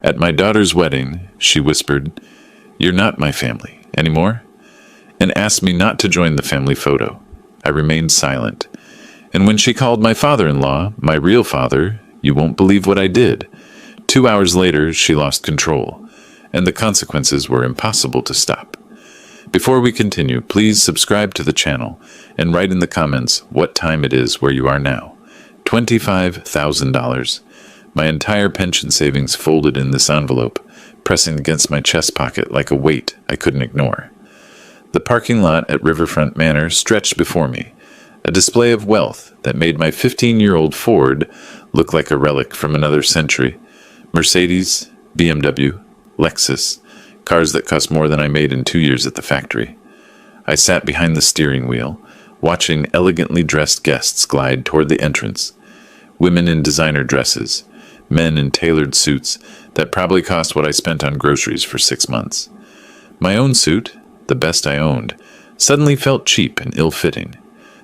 At my daughter's wedding, she whispered, "You're not my family anymore," and asked me not to join the family photo. I remained silent. And when she called my father-in-law, my real father, you won't believe what I did. 2 hours later, she lost control, and the consequences were impossible to stop. Before we continue, please subscribe to the channel and write in the comments what time it is where you are now. $25,000. My entire pension savings folded in this envelope, pressing against my chest pocket like a weight I couldn't ignore. The parking lot at Riverfront Manor stretched before me, a display of wealth that made my 15-year-old Ford look like a relic from another century. Mercedes, BMW, Lexus, cars that cost more than I made in 2 years at the factory. I sat behind the steering wheel, watching elegantly dressed guests glide toward the entrance. Women in designer dresses, men in tailored suits that probably cost what I spent on groceries for 6 months. My own suit, the best I owned, suddenly felt cheap and ill-fitting.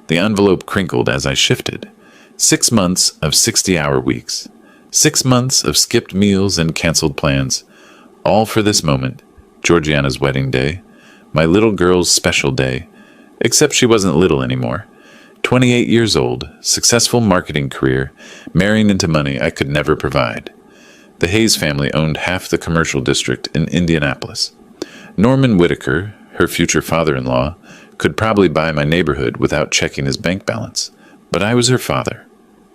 The envelope crinkled as I shifted. 6 months of 60-hour weeks. 6 months of skipped meals and canceled plans. All for this moment, Georgiana's wedding day, my little girl's special day, except she wasn't little anymore. 28 years old, successful marketing career, marrying into money I could never provide. The Hayes family owned half the commercial district in Indianapolis. Norman Whitaker, her future father-in-law, could probably buy my neighborhood without checking his bank balance, but I was her father.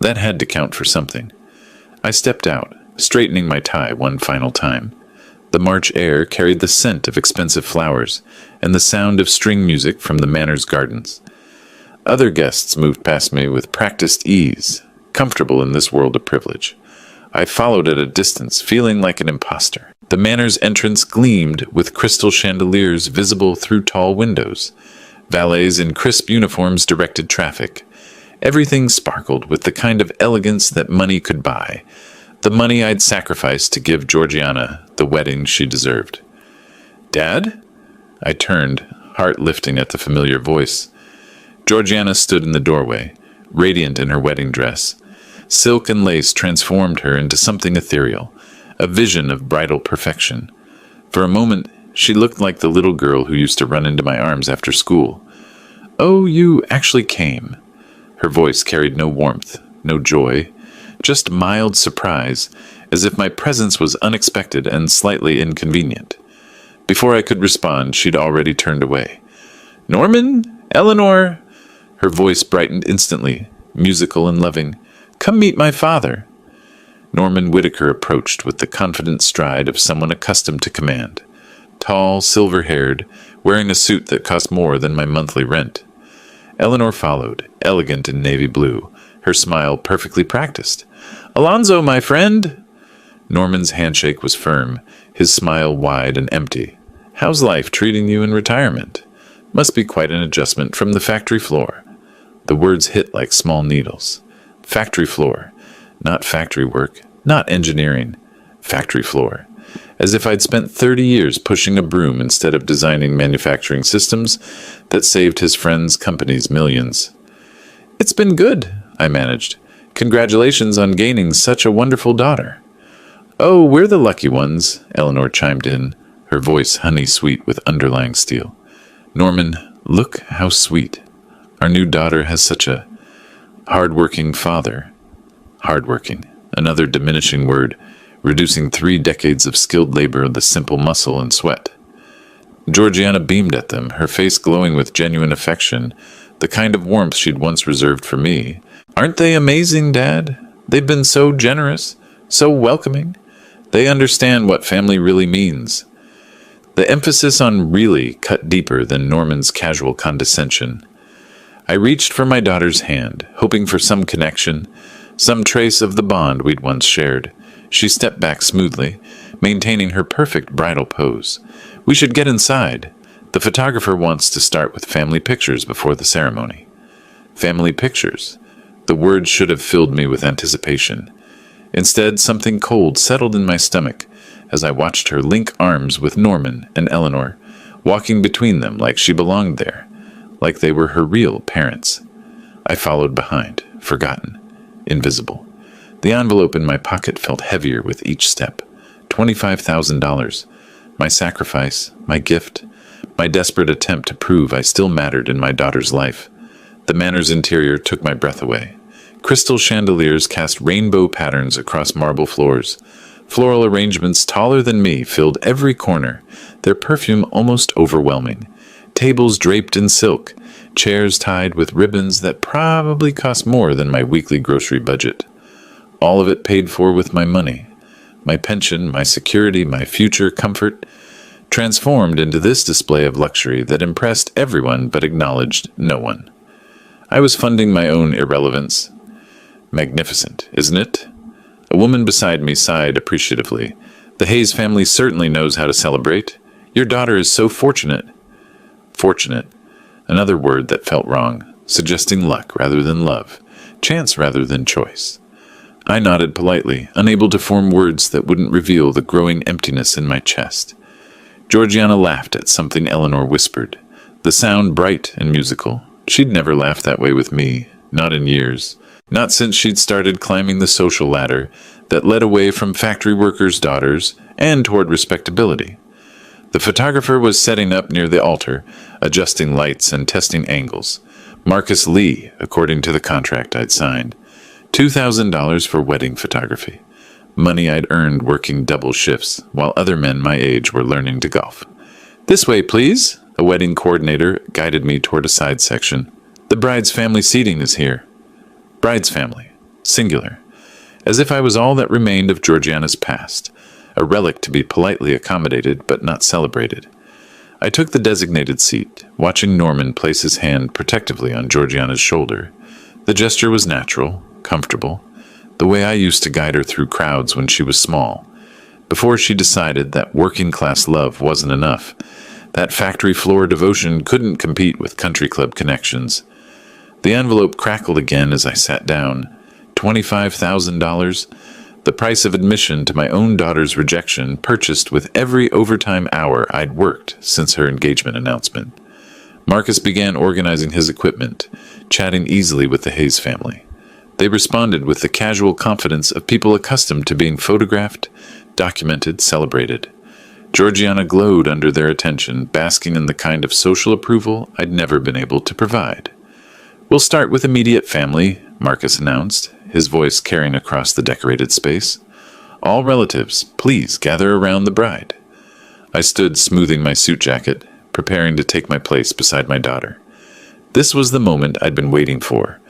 That had to count for something. I stepped out, straightening my tie one final time. The March air carried the scent of expensive flowers and the sound of string music from the manor's gardens. Other guests moved past me with practiced ease, comfortable in this world of privilege. I followed at a distance, feeling like an imposter. The manor's entrance gleamed with crystal chandeliers visible through tall windows. Valets in crisp uniforms directed traffic. Everything sparkled with the kind of elegance that money could buy, the money I'd sacrificed to give Georgiana the wedding she deserved. "Dad?" I turned, heart lifting at the familiar voice. Georgiana stood in the doorway, radiant in her wedding dress. Silk and lace transformed her into something ethereal, a vision of bridal perfection. For a moment, she looked like the little girl who used to run into my arms after school. "Oh, you actually came." Her voice carried no warmth, no joy, just mild surprise, as if my presence was unexpected and slightly inconvenient. Before I could respond, she'd already turned away. "Norman? Eleanor?" Her voice brightened instantly, musical and loving. "Come meet my father." Norman Whitaker approached with the confident stride of someone accustomed to command. Tall, silver-haired, wearing a suit that cost more than my monthly rent. Eleanor followed, elegant in navy blue, her smile perfectly practiced. "Alonzo, my friend!" Norman's handshake was firm, his smile wide and empty. "How's life treating you in retirement? Must be quite an adjustment from the factory floor." The words hit like small needles. Factory floor. Not factory work, not engineering. Factory floor. As if I'd spent 30 years pushing a broom instead of designing manufacturing systems that saved his friends' companies millions. "It's been good," I managed. "Congratulations on gaining such a wonderful daughter." "Oh, we're the lucky ones," Eleanor chimed in, her voice honey-sweet with underlying steel. "Norman, look how sweet. Our new daughter has such a hard-working father." Hard-working, another diminishing word, reducing 3 decades of skilled labor of the simple muscle and sweat. Georgiana beamed at them, her face glowing with genuine affection, the kind of warmth she'd once reserved for me. "Aren't they amazing, Dad? They've been so generous, so welcoming. They understand what family really means." The emphasis on really cut deeper than Norman's casual condescension. I reached for my daughter's hand, hoping for some connection, some trace of the bond we'd once shared. She stepped back smoothly, maintaining her perfect bridal pose. "We should get inside. The photographer wants to start with family pictures before the ceremony." Family pictures. The words should have filled me with anticipation. Instead, something cold settled in my stomach as I watched her link arms with Norman and Eleanor, walking between them like she belonged there, like they were her real parents. I followed behind, forgotten, invisible. The envelope in my pocket felt heavier with each step. $25,000. My sacrifice, my gift, my desperate attempt to prove I still mattered in my daughter's life. The manor's interior took my breath away. Crystal chandeliers cast rainbow patterns across marble floors. Floral arrangements taller than me filled every corner, their perfume almost overwhelming. Tables draped in silk, chairs tied with ribbons that probably cost more than my weekly grocery budget. All of it paid for with my money. My pension, my security, my future comfort, transformed into this display of luxury that impressed everyone but acknowledged no one. I was funding my own irrelevance. Magnificent, isn't it? A woman beside me sighed appreciatively. The Hayes family certainly knows how to celebrate. Your daughter is so fortunate. Fortunate. Another word that felt wrong, suggesting luck rather than love, chance rather than choice. I nodded politely, unable to form words that wouldn't reveal the growing emptiness in my chest. Georgiana laughed at something Eleanor whispered, the sound bright and musical. She'd never laughed that way with me, not in years. Not since she'd started climbing the social ladder that led away from factory workers' daughters and toward respectability. The photographer was setting up near the altar, adjusting lights and testing angles. Marcus Lee, according to the contract I'd signed. $2,000 for wedding photography. Money I'd earned working double shifts while other men my age were learning to golf. This way, please. A wedding coordinator guided me toward a side section. The bride's family seating is here. Bride's family, singular, as if I was all that remained of Georgiana's past, a relic to be politely accommodated but not celebrated. I took the designated seat, watching Norman place his hand protectively on Georgiana's shoulder. The gesture was natural, comfortable, the way I used to guide her through crowds when she was small, before she decided that working-class love wasn't enough, that factory floor devotion couldn't compete with country club connections. The envelope crackled again as I sat down. $25,000, the price of admission to my own daughter's rejection, purchased with every overtime hour I'd worked since her engagement announcement. Marcus began organizing his equipment, chatting easily with the Hayes family. They responded with the casual confidence of people accustomed to being photographed, documented, celebrated. Georgiana glowed under their attention, basking in the kind of social approval I'd never been able to provide. We'll start with immediate family, Marcus announced, his voice carrying across the decorated space. All relatives, please gather around the bride. I stood smoothing my suit jacket, preparing to take my place beside my daughter. This was the moment I'd been waiting for,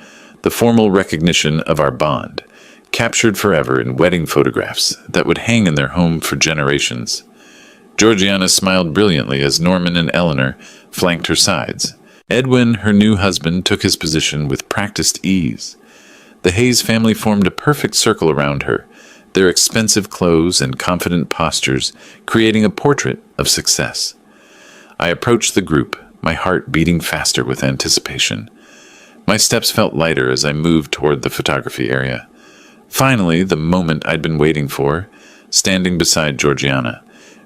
the formal recognition of our bond, captured forever in wedding photographs that would hang in their home for generations. Georgiana smiled brilliantly as Norman and Eleanor flanked her sides. Edwin, her new husband, took his position with practiced ease. The Hayes family formed a perfect circle around her, their expensive clothes and confident postures creating a portrait of success. I approached the group, my heart beating faster with anticipation. My steps felt lighter as I moved toward the photography area. Finally, the moment I'd been waiting for, standing beside Georgiana,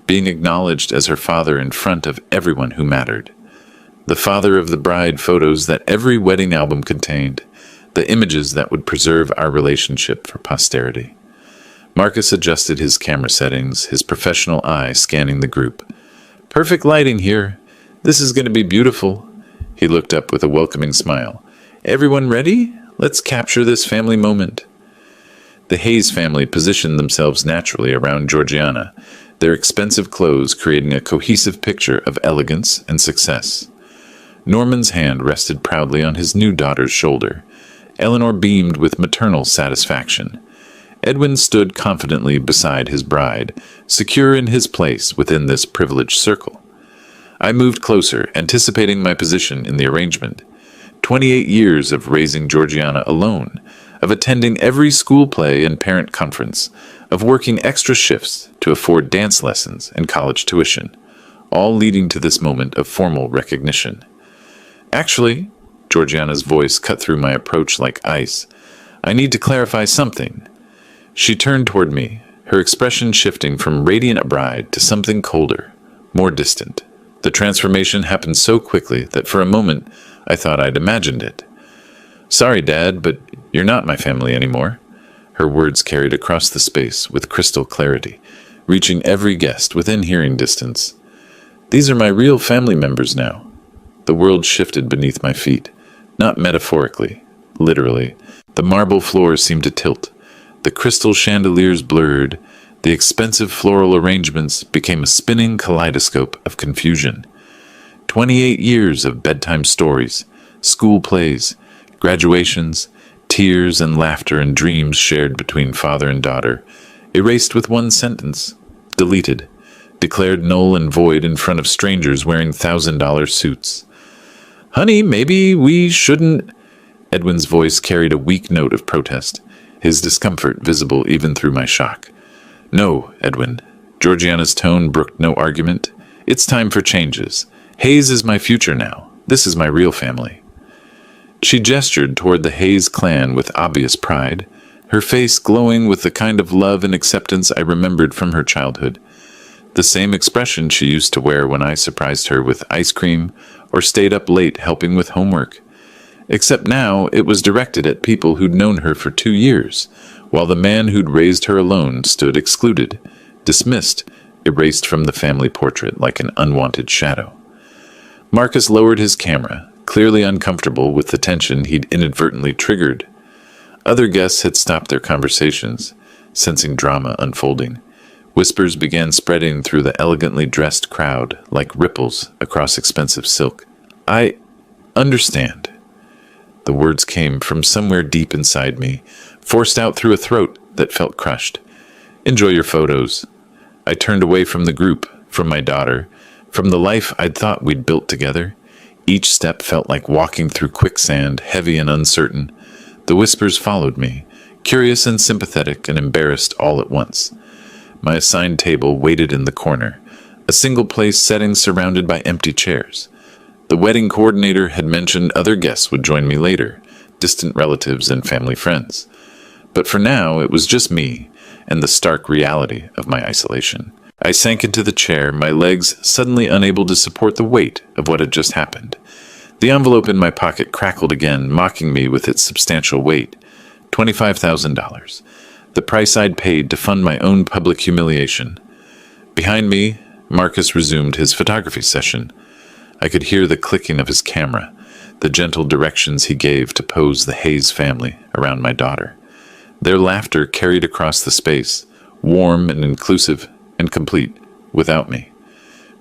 being acknowledged as her father in front of everyone who mattered. The father of the bride photos that every wedding album contained, the images that would preserve our relationship for posterity. Marcus adjusted his camera settings, his professional eye scanning the group. Perfect lighting here. This is going to be beautiful. He looked up with a welcoming smile. Everyone ready? Let's capture this family moment. The Hayes family positioned themselves naturally around Georgiana, their expensive clothes creating a cohesive picture of elegance and success. Norman's hand rested proudly on his new daughter's shoulder. Eleanor beamed with maternal satisfaction. Edwin stood confidently beside his bride, secure in his place within this privileged circle. I moved closer, anticipating my position in the arrangement. 28 years of raising Georgiana alone, of attending every school play and parent conference, of working extra shifts to afford dance lessons and college tuition, all leading to this moment of formal recognition. Actually, Georgiana's voice cut through my approach like ice. I need to clarify something. She turned toward me, her expression shifting from radiant bride to something colder, more distant. The transformation happened so quickly that for a moment I thought I'd imagined it. Sorry, Dad, but you're not my family anymore. Her words carried across the space with crystal clarity. reaching every guest within hearing distance. These are my real family members now. The world shifted beneath my feet, not metaphorically, literally. The marble floor seemed to tilt. The crystal chandeliers blurred. The expensive floral arrangements became a spinning kaleidoscope of confusion. 28 years of bedtime stories, school plays, graduations, tears and laughter and dreams shared between father and daughter, erased with one sentence, deleted, declared null and void in front of strangers wearing $1,000 suits. "Honey, maybe we shouldn't—" Edwin's voice carried a weak note of protest, his discomfort visible even through my shock. "No, Edwin." Georgiana's tone brooked no argument. "It's time for changes. Hayes is my future now. This is my real family." She gestured toward the Hayes clan with obvious pride, her face glowing with the kind of love and acceptance I remembered from her childhood. The same expression she used to wear when I surprised her with ice cream or stayed up late helping with homework. Except now it was directed at people who'd known her for 2 years, while the man who'd raised her alone stood excluded, dismissed, erased from the family portrait like an unwanted shadow. Marcus lowered his camera, clearly uncomfortable with the tension he'd inadvertently triggered. Other guests had stopped their conversations, sensing drama unfolding. Whispers began spreading through the elegantly dressed crowd like ripples across expensive silk. "I understand." The words came from somewhere deep inside me, forced out through a throat that felt crushed. "Enjoy your photos." I turned away from the group, from my daughter, from the life I'd thought we'd built together. Each step felt like walking through quicksand, heavy and uncertain. The whispers followed me, curious and sympathetic and embarrassed all at once. My assigned table waited in the corner, a single-place setting surrounded by empty chairs. The wedding coordinator had mentioned other guests would join me later, distant relatives and family friends. But for now, it was just me and the stark reality of my isolation. I sank into the chair, my legs suddenly unable to support the weight of what had just happened. The envelope in my pocket crackled again, mocking me with its substantial weight. $25,000. The price I'd paid to fund my own public humiliation. Behind me, Marcus resumed his photography session. I could hear the clicking of his camera, the gentle directions he gave to pose the Hayes family around my daughter. Their laughter carried across the space, warm and inclusive and complete, without me.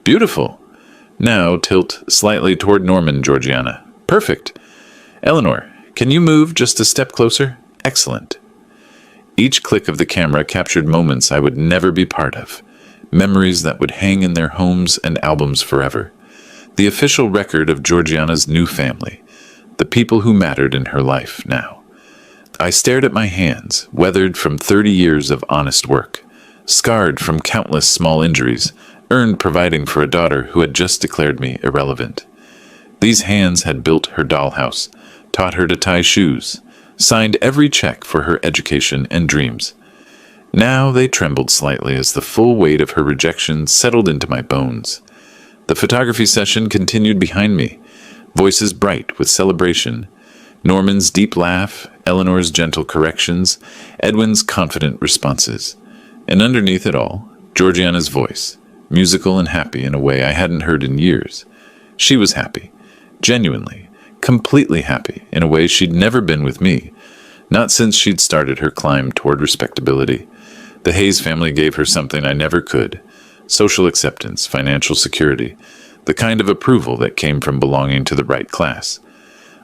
"Beautiful. Now tilt slightly toward Norman, Georgiana. Perfect. Eleanor, can you move just a step closer? Excellent." Each click of the camera captured moments I would never be part of, memories that would hang in their homes and albums forever. The official record of Georgiana's new family, the people who mattered in her life now. I stared at my hands, weathered from 30 years of honest work, scarred from countless small injuries, earned providing for a daughter who had just declared me irrelevant. These hands had built her dollhouse, taught her to tie shoes, signed every check for her education and dreams. Now they trembled slightly as the full weight of her rejection settled into my bones. The photography session continued behind me, voices bright with celebration. Norman's deep laugh, Eleanor's gentle corrections, Edwin's confident responses. And underneath it all, Georgiana's voice, musical and happy in a way I hadn't heard in years. She was happy, genuinely, completely happy in a way she'd never been with me, not since she'd started her climb toward respectability. The Hayes family gave her something I never could: social acceptance, financial security, the kind of approval that came from belonging to the right class.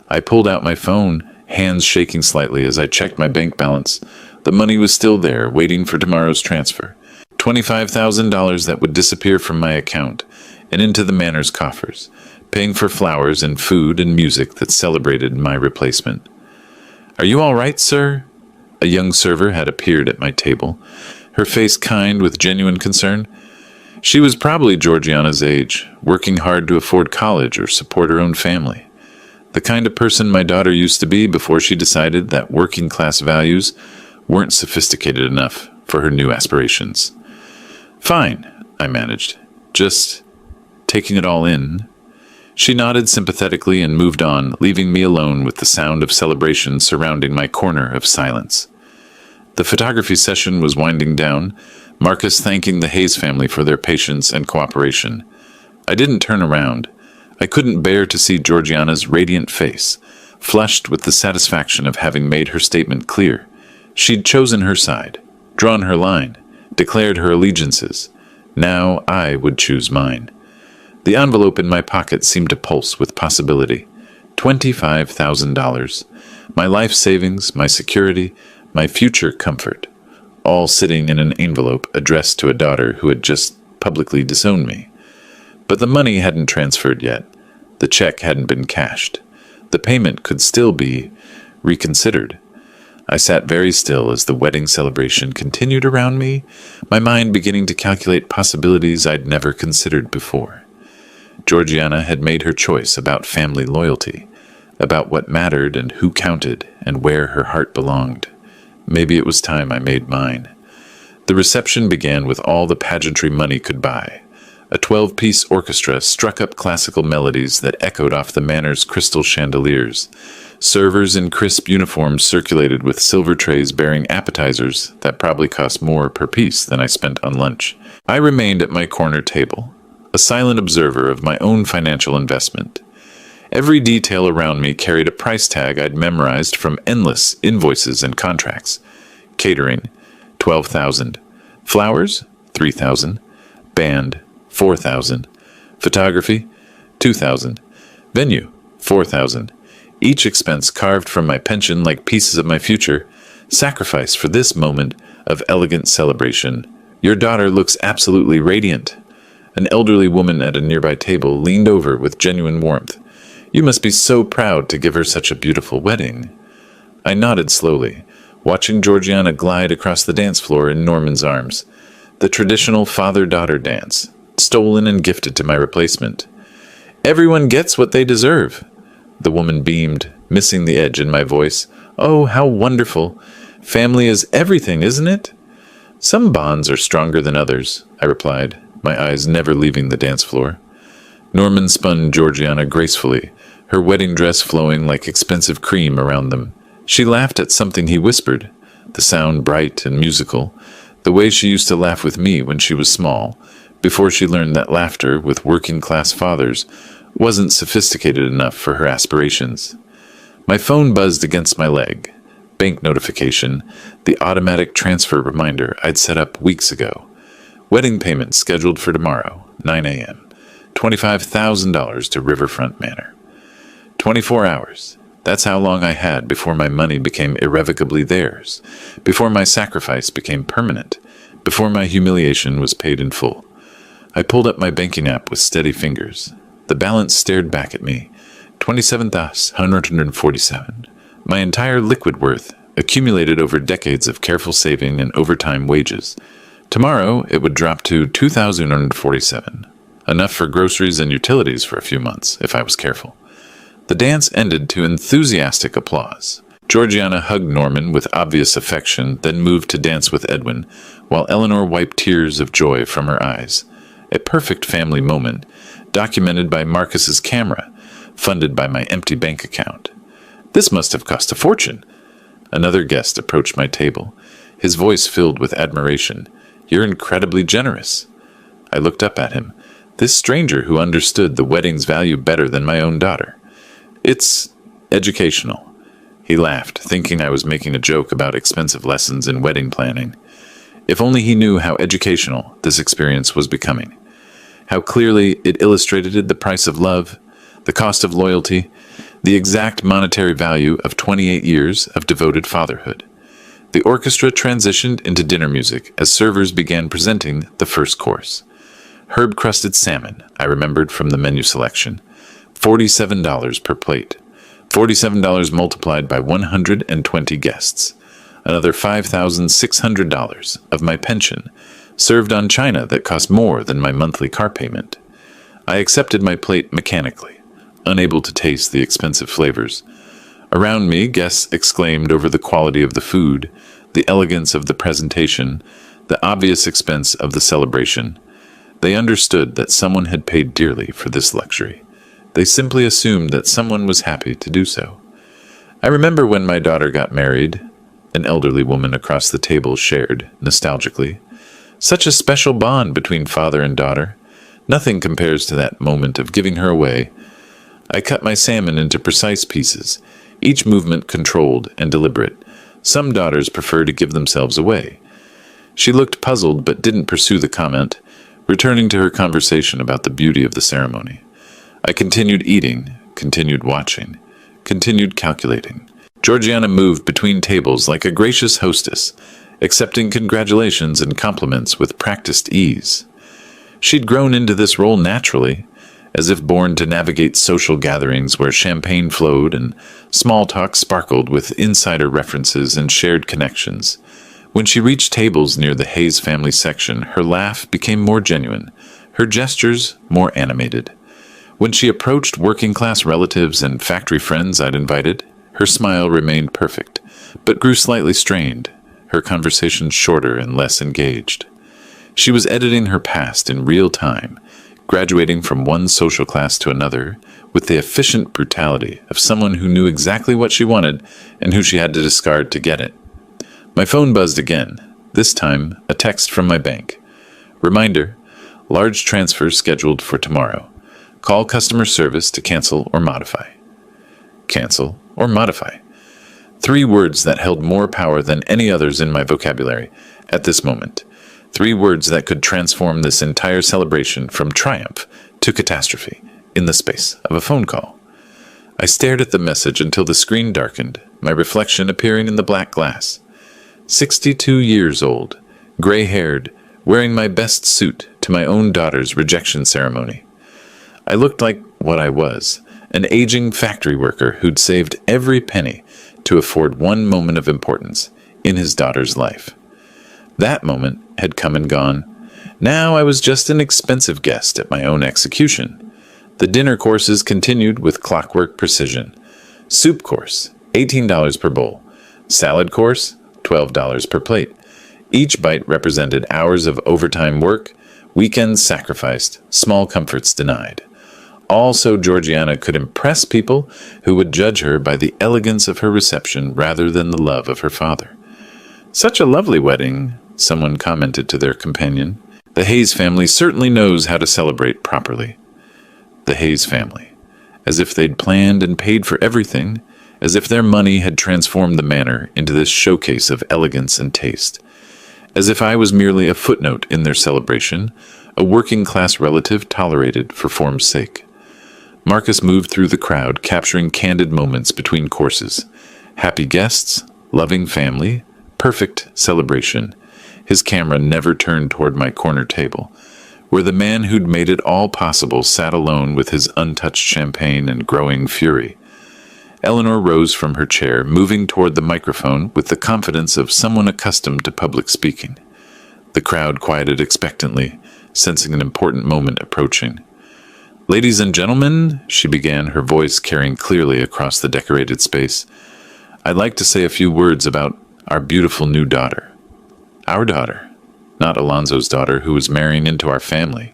I pulled out my phone, hands shaking slightly as I checked my bank balance. The money was still there, waiting for tomorrow's transfer. $25,000 that would disappear from my account and into the manor's coffers, paying for flowers and food and music that celebrated my replacement. "Are you all right, sir?" A young server had appeared at my table, her face kind with genuine concern. She was probably Georgiana's age, working hard to afford college or support her own family. The kind of person my daughter used to be before she decided that working-class values weren't sophisticated enough for her new aspirations. "Fine," I managed, just taking it all in. She nodded sympathetically and moved on, leaving me alone with the sound of celebration surrounding my corner of silence. The photography session was winding down. Marcus thanking the Hayes family for their patience and cooperation. I didn't turn around. I couldn't bear to see Georgiana's radiant face, flushed with the satisfaction of having made her statement clear. She'd chosen her side, drawn her line, declared her allegiances. Now I would choose mine. The envelope in my pocket seemed to pulse with possibility. $25,000. My life savings, my security, my future comfort, all sitting in an envelope addressed to a daughter who had just publicly disowned me. But the money hadn't transferred yet. The check hadn't been cashed. The payment could still be reconsidered. I sat very still as the wedding celebration continued around me, my mind beginning to calculate possibilities I'd never considered before. Georgiana had made her choice about family loyalty, about what mattered and who counted and where her heart belonged. Maybe it was time I made mine. The reception began with all the pageantry money could buy. A 12-piece orchestra struck up classical melodies that echoed off the manor's crystal chandeliers. Servers in crisp uniforms circulated with silver trays bearing appetizers that probably cost more per piece than I spent on lunch. I remained at my corner table, a silent observer of my own financial investment. Every detail around me carried a price tag I'd memorized from endless invoices and contracts. Catering, $12,000. Flowers, $3,000. Band, $4,000. Photography, $2,000. Venue, $4,000. Each expense carved from my pension like pieces of my future, sacrificed for this moment of elegant celebration. Your daughter looks absolutely radiant. An elderly woman at a nearby table leaned over with genuine warmth. You must be so proud to give her such a beautiful wedding. I nodded slowly, watching Georgiana glide across the dance floor in Norman's arms. The traditional father-daughter dance, stolen and gifted to my replacement. Everyone gets what they deserve. The woman beamed, missing the edge in my voice. Oh, how wonderful. Family is everything, isn't it? Some bonds are stronger than others, I replied, my eyes never leaving the dance floor. Norman spun Georgiana gracefully, her wedding dress flowing like expensive cream around them. She laughed at something he whispered, the sound bright and musical, the way she used to laugh with me when she was small, before she learned that laughter with working-class fathers wasn't sophisticated enough for her aspirations. My phone buzzed against my leg. Bank notification, the automatic transfer reminder I'd set up weeks ago. Wedding payment scheduled for tomorrow, 9 a.m. $25,000 to Riverfront Manor. 24 hours. That's how long I had before my money became irrevocably theirs, before my sacrifice became permanent, before my humiliation was paid in full. I pulled up my banking app with steady fingers. The balance stared back at me. $27,147. My entire liquid worth, accumulated over decades of careful saving and overtime wages. Tomorrow, it would drop to $2,147. Enough for groceries and utilities for a few months, if I was careful. The dance ended to enthusiastic applause. Georgiana hugged Norman with obvious affection, then moved to dance with Edwin, while Eleanor wiped tears of joy from her eyes. A perfect family moment, documented by Marcus's camera, funded by my empty bank account. This must have cost a fortune. Another guest approached my table, his voice filled with admiration. You're incredibly generous. I looked up at him, this stranger who understood the wedding's value better than my own daughter. It's educational. He laughed, thinking I was making a joke about expensive lessons in wedding planning. If only he knew how educational this experience was becoming. How clearly it illustrated the price of love, the cost of loyalty, the exact monetary value of 28 years of devoted fatherhood. The orchestra transitioned into dinner music as servers began presenting the first course. Herb-crusted salmon, I remembered from the menu selection. $47 per plate. $47 multiplied by 120 guests. Another $5,600 of my pension, served on china that cost more than my monthly car payment. I accepted my plate mechanically, unable to taste the expensive flavors. Around me, guests exclaimed over the quality of the food, the elegance of the presentation, the obvious expense of the celebration. They understood that someone had paid dearly for this luxury. They simply assumed that someone was happy to do so. I remember when my daughter got married, an elderly woman across the table shared, nostalgically. Such a special bond between father and daughter. Nothing compares to that moment of giving her away. I cut my salmon into precise pieces, each movement controlled and deliberate. Some daughters prefer to give themselves away. She looked puzzled but didn't pursue the comment, returning to her conversation about the beauty of the ceremony. I continued eating, continued watching, continued calculating. Georgiana moved between tables like a gracious hostess, accepting congratulations and compliments with practiced ease. She'd grown into this role naturally, as if born to navigate social gatherings where champagne flowed and small talk sparkled with insider references and shared connections. When she reached tables near the Hayes family section, her laugh became more genuine, her gestures more animated. When she approached working-class relatives and factory friends I'd invited, her smile remained perfect, but grew slightly strained, her conversation shorter and less engaged. She was editing her past in real time, graduating from one social class to another with the efficient brutality of someone who knew exactly what she wanted and who she had to discard to get it. My phone buzzed again, this time a text from my bank. Reminder, large transfer scheduled for tomorrow. Call customer service to cancel or modify. Cancel or modify. 3 words that held more power than any others in my vocabulary at this moment. 3 words that could transform this entire celebration from triumph to catastrophe in the space of a phone call. I stared at the message until the screen darkened, my reflection appearing in the black glass. 62 years old, gray-haired, wearing my best suit to my own daughter's rejection ceremony. I looked like what I was, an aging factory worker who'd saved every penny to afford one moment of importance in his daughter's life. That moment had come and gone. Now I was just an expensive guest at my own execution. The dinner courses continued with clockwork precision. Soup course, $18 per bowl. Salad course, $12 per plate. Each bite represented hours of overtime work, weekends sacrificed, small comforts denied. All so Georgiana could impress people who would judge her by the elegance of her reception rather than the love of her father. Such a lovely wedding, someone commented to their companion. The Hayes family certainly knows how to celebrate properly. The Hayes family. As if they'd planned and paid for everything, as if their money had transformed the manor into this showcase of elegance and taste. As if I was merely a footnote in their celebration, a working-class relative tolerated for form's sake. Marcus moved through the crowd, capturing candid moments between courses. Happy guests, loving family, perfect celebration. His camera never turned toward my corner table, where the man who'd made it all possible sat alone with his untouched champagne and growing fury. Eleanor rose from her chair, moving toward the microphone with the confidence of someone accustomed to public speaking. The crowd quieted expectantly, sensing an important moment approaching. "Ladies and gentlemen," she began, her voice carrying clearly across the decorated space, "I'd like to say a few words about our beautiful new daughter. Our daughter, not Alonzo's daughter who was marrying into our family.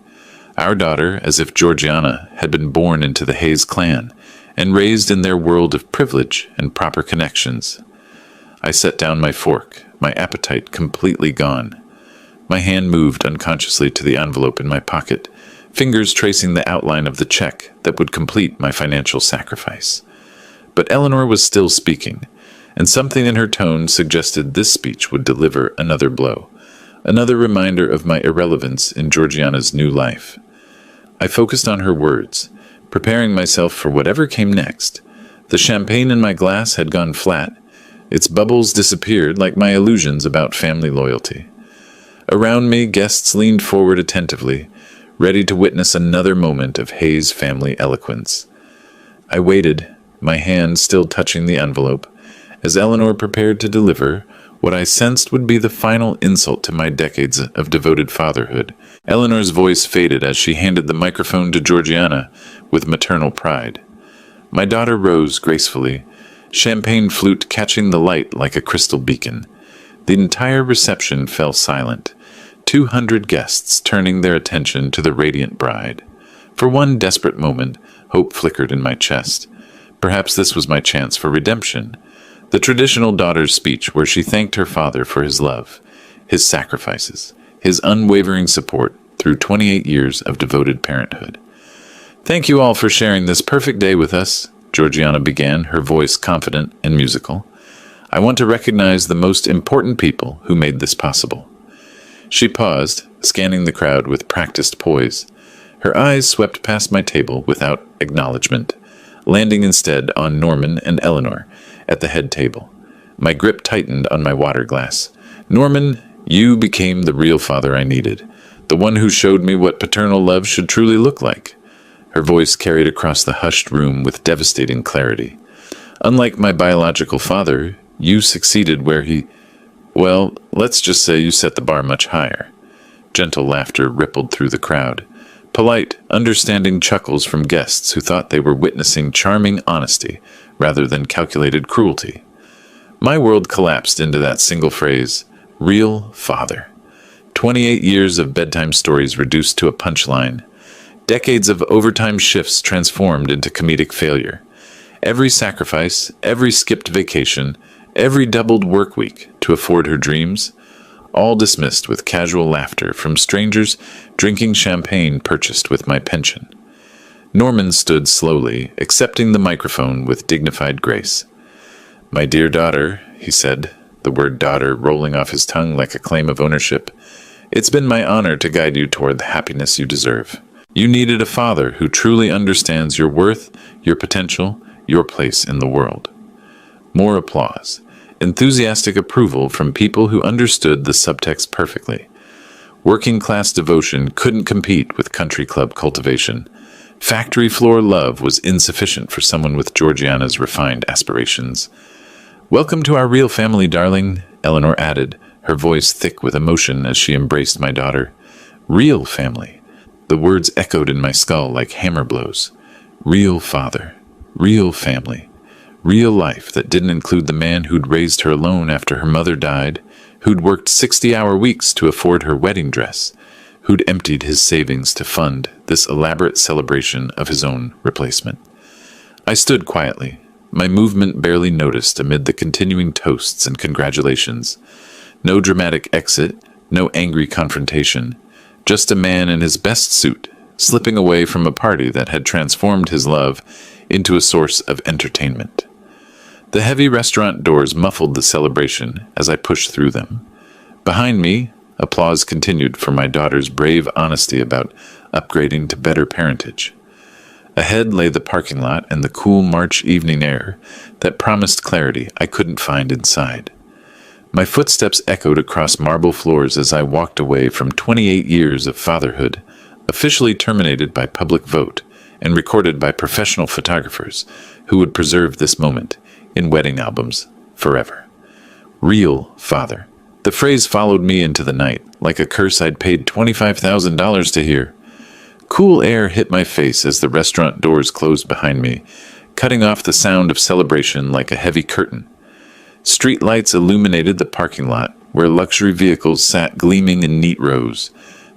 Our daughter, as if Georgiana had been born into the Hayes clan and raised in their world of privilege and proper connections." I set down my fork, my appetite completely gone. My hand moved unconsciously to the envelope in my pocket, fingers tracing the outline of the check that would complete my financial sacrifice. But Eleanor was still speaking, and something in her tone suggested this speech would deliver another blow, another reminder of my irrelevance in Georgiana's new life. I focused on her words, preparing myself for whatever came next. The champagne in my glass had gone flat. Its bubbles disappeared like my illusions about family loyalty. Around me, guests leaned forward attentively, ready to witness another moment of Hayes family eloquence. I waited, my hand still touching the envelope, as Eleanor prepared to deliver what I sensed would be the final insult to my decades of devoted fatherhood. Eleanor's voice faded as she handed the microphone to Georgiana with maternal pride. My daughter rose gracefully, champagne flute catching the light like a crystal beacon. The entire reception fell silent, 200 guests turning their attention to the radiant bride. For one desperate moment, hope flickered in my chest. Perhaps this was my chance for redemption. The traditional daughter's speech where she thanked her father for his love, his sacrifices, his unwavering support through 28 years of devoted parenthood. "Thank you all for sharing this perfect day with us," Georgiana began, her voice confident and musical. "I want to recognize the most important people who made this possible." She paused, scanning the crowd with practiced poise. Her eyes swept past my table without acknowledgement, landing instead on Norman and Eleanor at the head table. My grip tightened on my water glass. "Norman, you became the real father I needed, the one who showed me what paternal love should truly look like." Her voice carried across the hushed room with devastating clarity. "Unlike my biological father, you succeeded where well, let's just say you set the bar much higher." Gentle laughter rippled through the crowd. Polite, understanding chuckles from guests who thought they were witnessing charming honesty rather than calculated cruelty. My world collapsed into that single phrase, real father. 28 years of bedtime stories reduced to a punchline. Decades of overtime shifts transformed into comedic failure. Every sacrifice, every skipped vacation, every doubled work week to afford her dreams, all dismissed with casual laughter from strangers drinking champagne purchased with my pension. Norman stood slowly, accepting the microphone with dignified grace. "My dear daughter," he said, the word daughter rolling off his tongue like a claim of ownership, "it's been my honor to guide you toward the happiness you deserve. You needed a father who truly understands your worth, your potential, your place in the world." More applause. Enthusiastic approval from people who understood the subtext perfectly. Working-class devotion couldn't compete with country club cultivation. Factory floor love was insufficient for someone with Georgiana's refined aspirations. "Welcome to our real family, darling," Eleanor added, her voice thick with emotion as she embraced my daughter. "Real family." The words echoed in my skull like hammer blows. Real father. Real family. Real life that didn't include the man who'd raised her alone after her mother died, who'd worked 60-hour weeks to afford her wedding dress, who'd emptied his savings to fund this elaborate celebration of his own replacement. I stood quietly, my movement barely noticed amid the continuing toasts and congratulations. No dramatic exit, no angry confrontation, just a man in his best suit, slipping away from a party that had transformed his love into a source of entertainment. The heavy restaurant doors muffled the celebration as I pushed through them. Behind me, applause continued for my daughter's brave honesty about upgrading to better parentage. Ahead lay the parking lot and the cool March evening air that promised clarity I couldn't find inside. My footsteps echoed across marble floors as I walked away from 28 years of fatherhood, officially terminated by public vote and recorded by professional photographers who would preserve this moment in wedding albums forever. Real father. The phrase followed me into the night, like a curse I'd paid $25,000 to hear. Cool air hit my face as the restaurant doors closed behind me, cutting off the sound of celebration like a heavy curtain. Street lights illuminated the parking lot, where luxury vehicles sat gleaming in neat rows,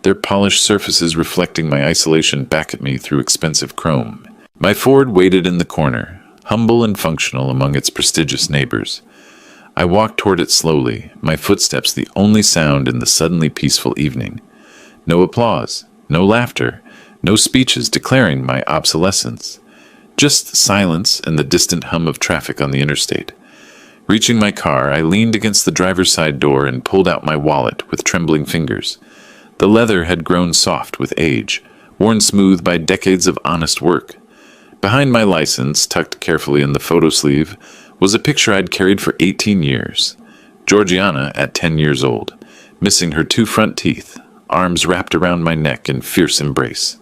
their polished surfaces reflecting my isolation back at me through expensive chrome. My Ford waited in the corner, humble and functional among its prestigious neighbors. I walked toward it slowly, my footsteps the only sound in the suddenly peaceful evening. No applause, no laughter, no speeches declaring my obsolescence. Just silence and the distant hum of traffic on the interstate. Reaching my car, I leaned against the driver's side door and pulled out my wallet with trembling fingers. The leather had grown soft with age, worn smooth by decades of honest work. Behind my license, tucked carefully in the photo sleeve, was a picture I'd carried for 18 years. Georgiana at 10 years old, missing her 2 front teeth, arms wrapped around my neck in fierce embrace.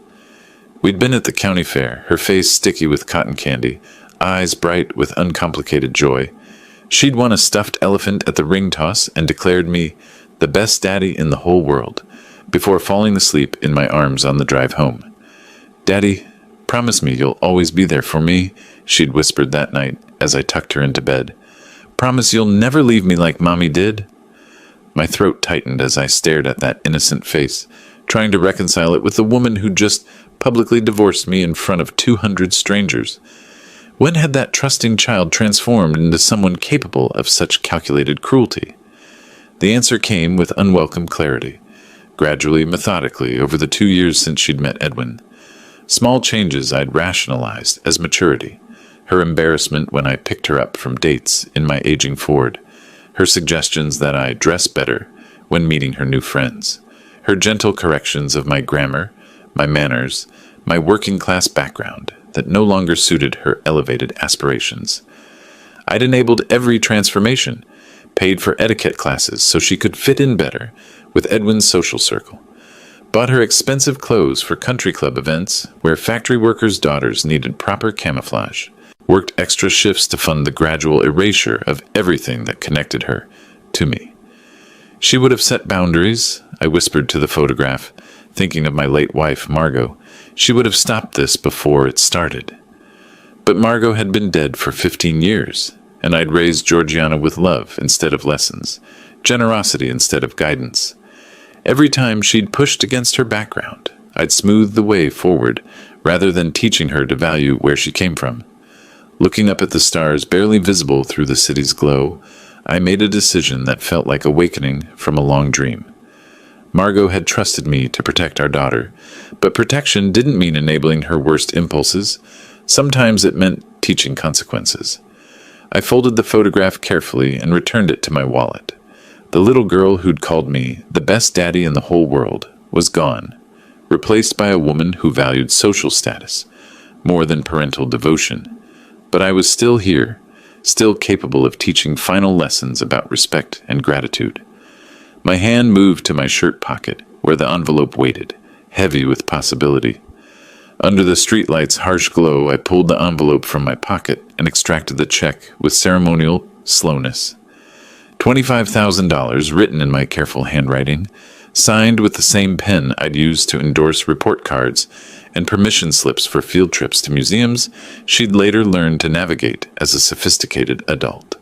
We'd been at the county fair, her face sticky with cotton candy, eyes bright with uncomplicated joy. She'd won a stuffed elephant at the ring toss and declared me the best daddy in the whole world, before falling asleep in my arms on the drive home. "Daddy, promise me you'll always be there for me," she'd whispered that night as I tucked her into bed. "Promise you'll never leave me like Mommy did." My throat tightened as I stared at that innocent face, trying to reconcile it with the woman who'd just publicly divorced me in front of 200 strangers. When had that trusting child transformed into someone capable of such calculated cruelty? The answer came with unwelcome clarity. gradually, methodically, over the 2 years since she'd met Edwin. Small changes I'd rationalized as maturity. Her embarrassment when I picked her up from dates in my aging Ford. Her suggestions that I dress better when meeting her new friends. Her gentle corrections of my grammar, my manners, my working-class background that no longer suited her elevated aspirations. I'd enabled every transformation, paid for etiquette classes so she could fit in better with Edwin's social circle, bought her expensive clothes for country club events where factory workers' daughters needed proper camouflage, worked extra shifts to fund the gradual erasure of everything that connected her to me. She would have set boundaries, I whispered to the photograph, thinking of my late wife, Margot. She would have stopped this before it started. But Margot had been dead for 15 years, and I'd raised Georgiana with love instead of lessons, generosity instead of guidance. Every time she'd pushed against her background, I'd smoothed the way forward rather than teaching her to value where she came from. Looking up at the stars barely visible through the city's glow, I made a decision that felt like awakening from a long dream. Margot had trusted me to protect our daughter, but protection didn't mean enabling her worst impulses. Sometimes it meant teaching consequences. I folded the photograph carefully and returned it to my wallet. The little girl who'd called me the best daddy in the whole world was gone, replaced by a woman who valued social status more than parental devotion. But I was still here, still capable of teaching final lessons about respect and gratitude. My hand moved to my shirt pocket, where the envelope waited, heavy with possibility. Under the streetlight's harsh glow, I pulled the envelope from my pocket and extracted the check with ceremonial slowness. $25,000 written in my careful handwriting, signed with the same pen I'd used to endorse report cards and permission slips for field trips to museums she'd later learned to navigate as a sophisticated adult.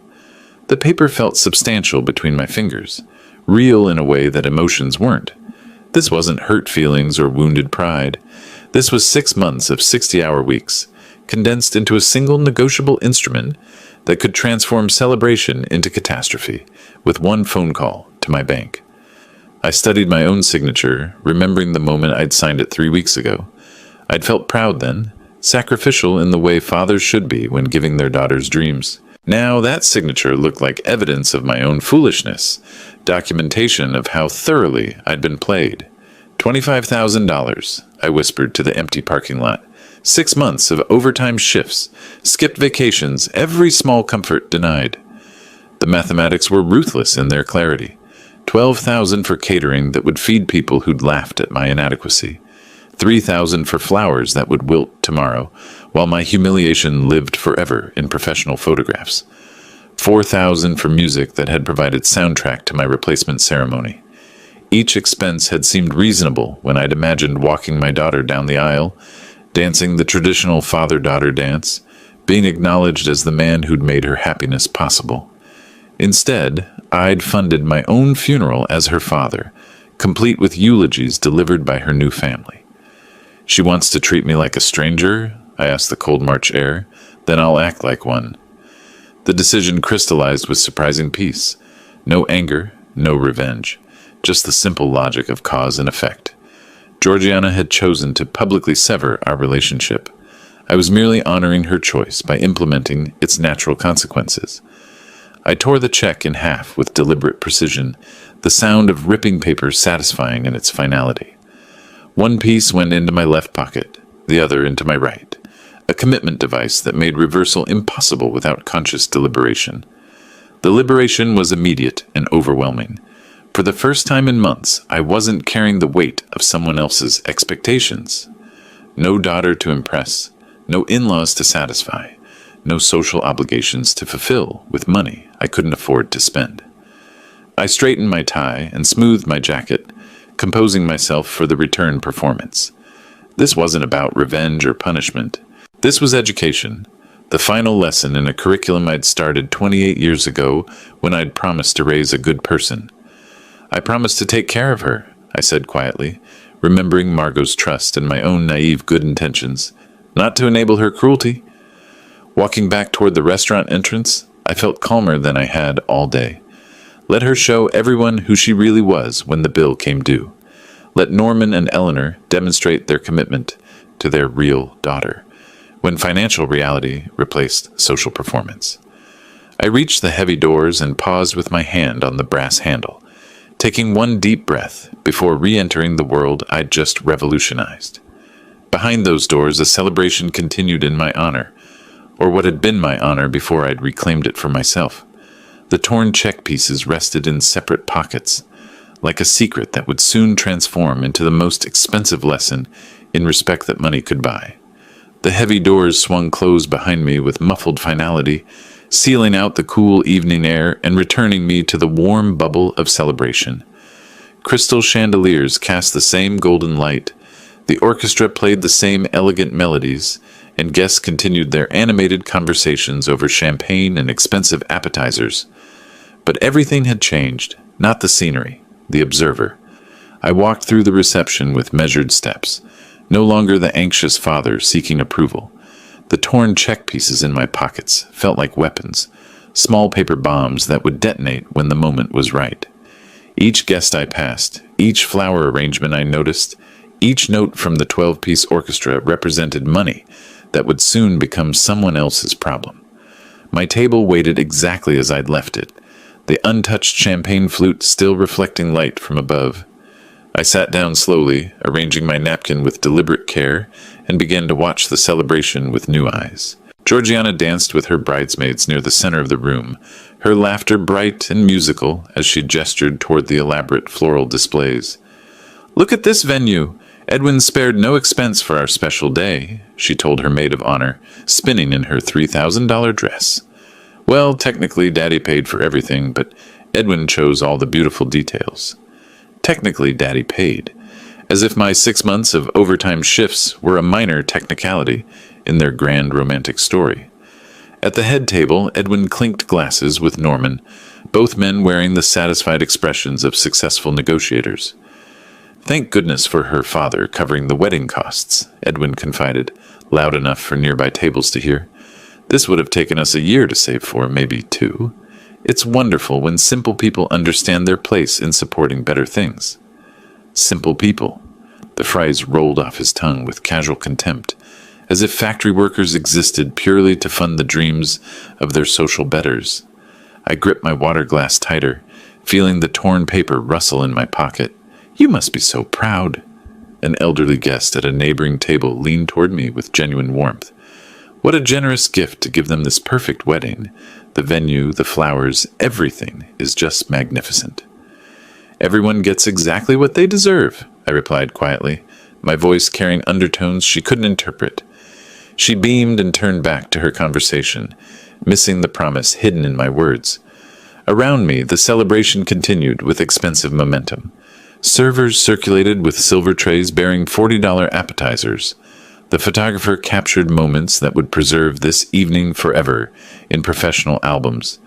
The paper felt substantial between my fingers, real in a way that emotions weren't. This wasn't hurt feelings or wounded pride. This was 6 months of 60-hour weeks, condensed into a single negotiable instrument that could transform celebration into catastrophe with one phone call to my bank. I studied my own signature, remembering the moment I'd signed it 3 weeks ago. I'd felt proud then, sacrificial in the way fathers should be when giving their daughters dreams. Now that signature looked like evidence of my own foolishness, documentation of how thoroughly I'd been played. $25,000, I whispered to the empty parking lot. 6 months of overtime shifts, skipped vacations, every small comfort denied. The mathematics were ruthless in their clarity. $12,000 for catering that would feed people who'd laughed at my inadequacy. $3,000 for flowers that would wilt tomorrow, while my humiliation lived forever in professional photographs. $4,000 for music that had provided soundtrack to my replacement ceremony. Each expense had seemed reasonable when I'd imagined walking my daughter down the aisle, dancing the traditional father-daughter dance, being acknowledged as the man who'd made her happiness possible. Instead, I'd funded my own funeral as her father, complete with eulogies delivered by her new family. She wants to treat me like a stranger, I asked the cold March air. Then I'll act like one. The decision crystallized with surprising peace. No anger, no revenge. Just the simple logic of cause and effect. Georgiana had chosen to publicly sever our relationship. I was merely honoring her choice by implementing its natural consequences. I tore the check in half with deliberate precision, the sound of ripping paper satisfying in its finality. One piece went into my left pocket, the other into my right, a commitment device that made reversal impossible without conscious deliberation. The liberation was immediate and overwhelming. For the first time in months, I wasn't carrying the weight of someone else's expectations. No daughter to impress, no in-laws to satisfy, no social obligations to fulfill with money I couldn't afford to spend. I straightened my tie and smoothed my jacket, composing myself for the return performance. This wasn't about revenge or punishment. This was education, the final lesson in a curriculum I'd started 28 years ago when I'd promised to raise a good person. I promised to take care of her, I said quietly, remembering Margot's trust and my own naive good intentions, not to enable her cruelty. Walking back toward the restaurant entrance, I felt calmer than I had all day. Let her show everyone who she really was when the bill came due. let Norman and Eleanor demonstrate their commitment to their real daughter, when financial reality replaced social performance. I reached the heavy doors and paused with my hand on the brass handle, taking one deep breath before re-entering the world I'd just revolutionized. Behind those doors, a celebration continued in my honor, or what had been my honor before I'd reclaimed it for myself. The torn check pieces rested in separate pockets, like a secret that would soon transform into the most expensive lesson in respect that money could buy. The heavy doors swung closed behind me with muffled finality, sealing out the cool evening air and returning me to the warm bubble of celebration. Crystal chandeliers cast the same golden light, the orchestra played the same elegant melodies, and guests continued their animated conversations over champagne and expensive appetizers. But everything had changed, not the scenery, the observer. I walked through the reception with measured steps, no longer the anxious father seeking approval. The torn check pieces in my pockets felt like weapons, small paper bombs that would detonate when the moment was right. Each guest I passed, each flower arrangement I noticed, each note from the 12-piece orchestra represented money that would soon become someone else's problem. My table waited exactly as I'd left it, the untouched champagne flute still reflecting light from above. I sat down slowly, arranging my napkin with deliberate care, and began to watch the celebration with new eyes. Georgiana danced with her bridesmaids near the center of the room, her laughter bright and musical as she gestured toward the elaborate floral displays. "Look at this venue! Edwin spared no expense for our special day," she told her maid of honor, spinning in her $3,000 dress. "Well, technically, Daddy paid for everything, but Edwin chose all the beautiful details." Technically, Daddy paid, as if my 6 months of overtime shifts were a minor technicality in their grand romantic story. At the head table, Edwin clinked glasses with Norman, both men wearing the satisfied expressions of successful negotiators. "Thank goodness for her father covering the wedding costs," Edwin confided, loud enough for nearby tables to hear. "This would have taken us a year to save for, maybe 2. It's wonderful when simple people understand their place in supporting better things." Simple people. The phrase rolled off his tongue with casual contempt, as if factory workers existed purely to fund the dreams of their social betters. I gripped my water glass tighter, feeling the torn paper rustle in my pocket. "You must be so proud." An elderly guest at a neighboring table leaned toward me with genuine warmth. What a generous gift to give them this perfect wedding. The venue, the flowers, everything is just magnificent. "Everyone gets exactly what they deserve," I replied quietly, my voice carrying undertones she couldn't interpret. She beamed and turned back to her conversation, missing the promise hidden in my words. Around me, the celebration continued with expensive momentum. Servers circulated with silver trays bearing $40 appetizers. The photographer captured moments that would preserve this evening forever in professional albums.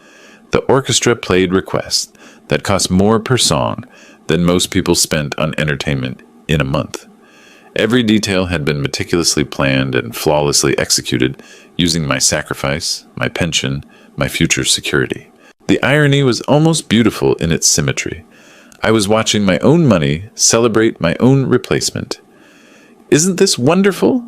The orchestra played requests that cost more per song than most people spent on entertainment in a month. Every detail had been meticulously planned and flawlessly executed using my sacrifice, my pension, my future security. The irony was almost beautiful in its symmetry. I was watching my own money celebrate my own replacement. "Isn't this wonderful?"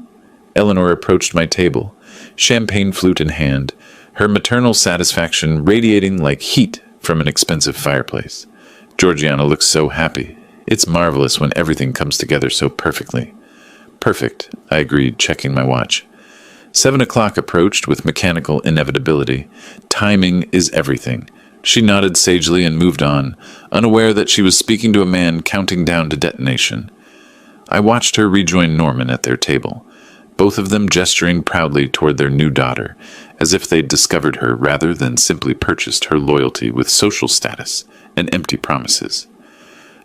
Eleanor approached my table, champagne flute in hand, her maternal satisfaction radiating like heat from an expensive fireplace. Georgiana looked so happy. It's marvelous when everything comes together so perfectly. "Perfect," I agreed, checking my watch. 7 o'clock approached with mechanical inevitability. Timing is everything. She nodded sagely and moved on, unaware that she was speaking to a man counting down to detonation. I watched her rejoin Norman at their table, both of them gesturing proudly toward their new daughter, as if they'd discovered her rather than simply purchased her loyalty with social status and empty promises.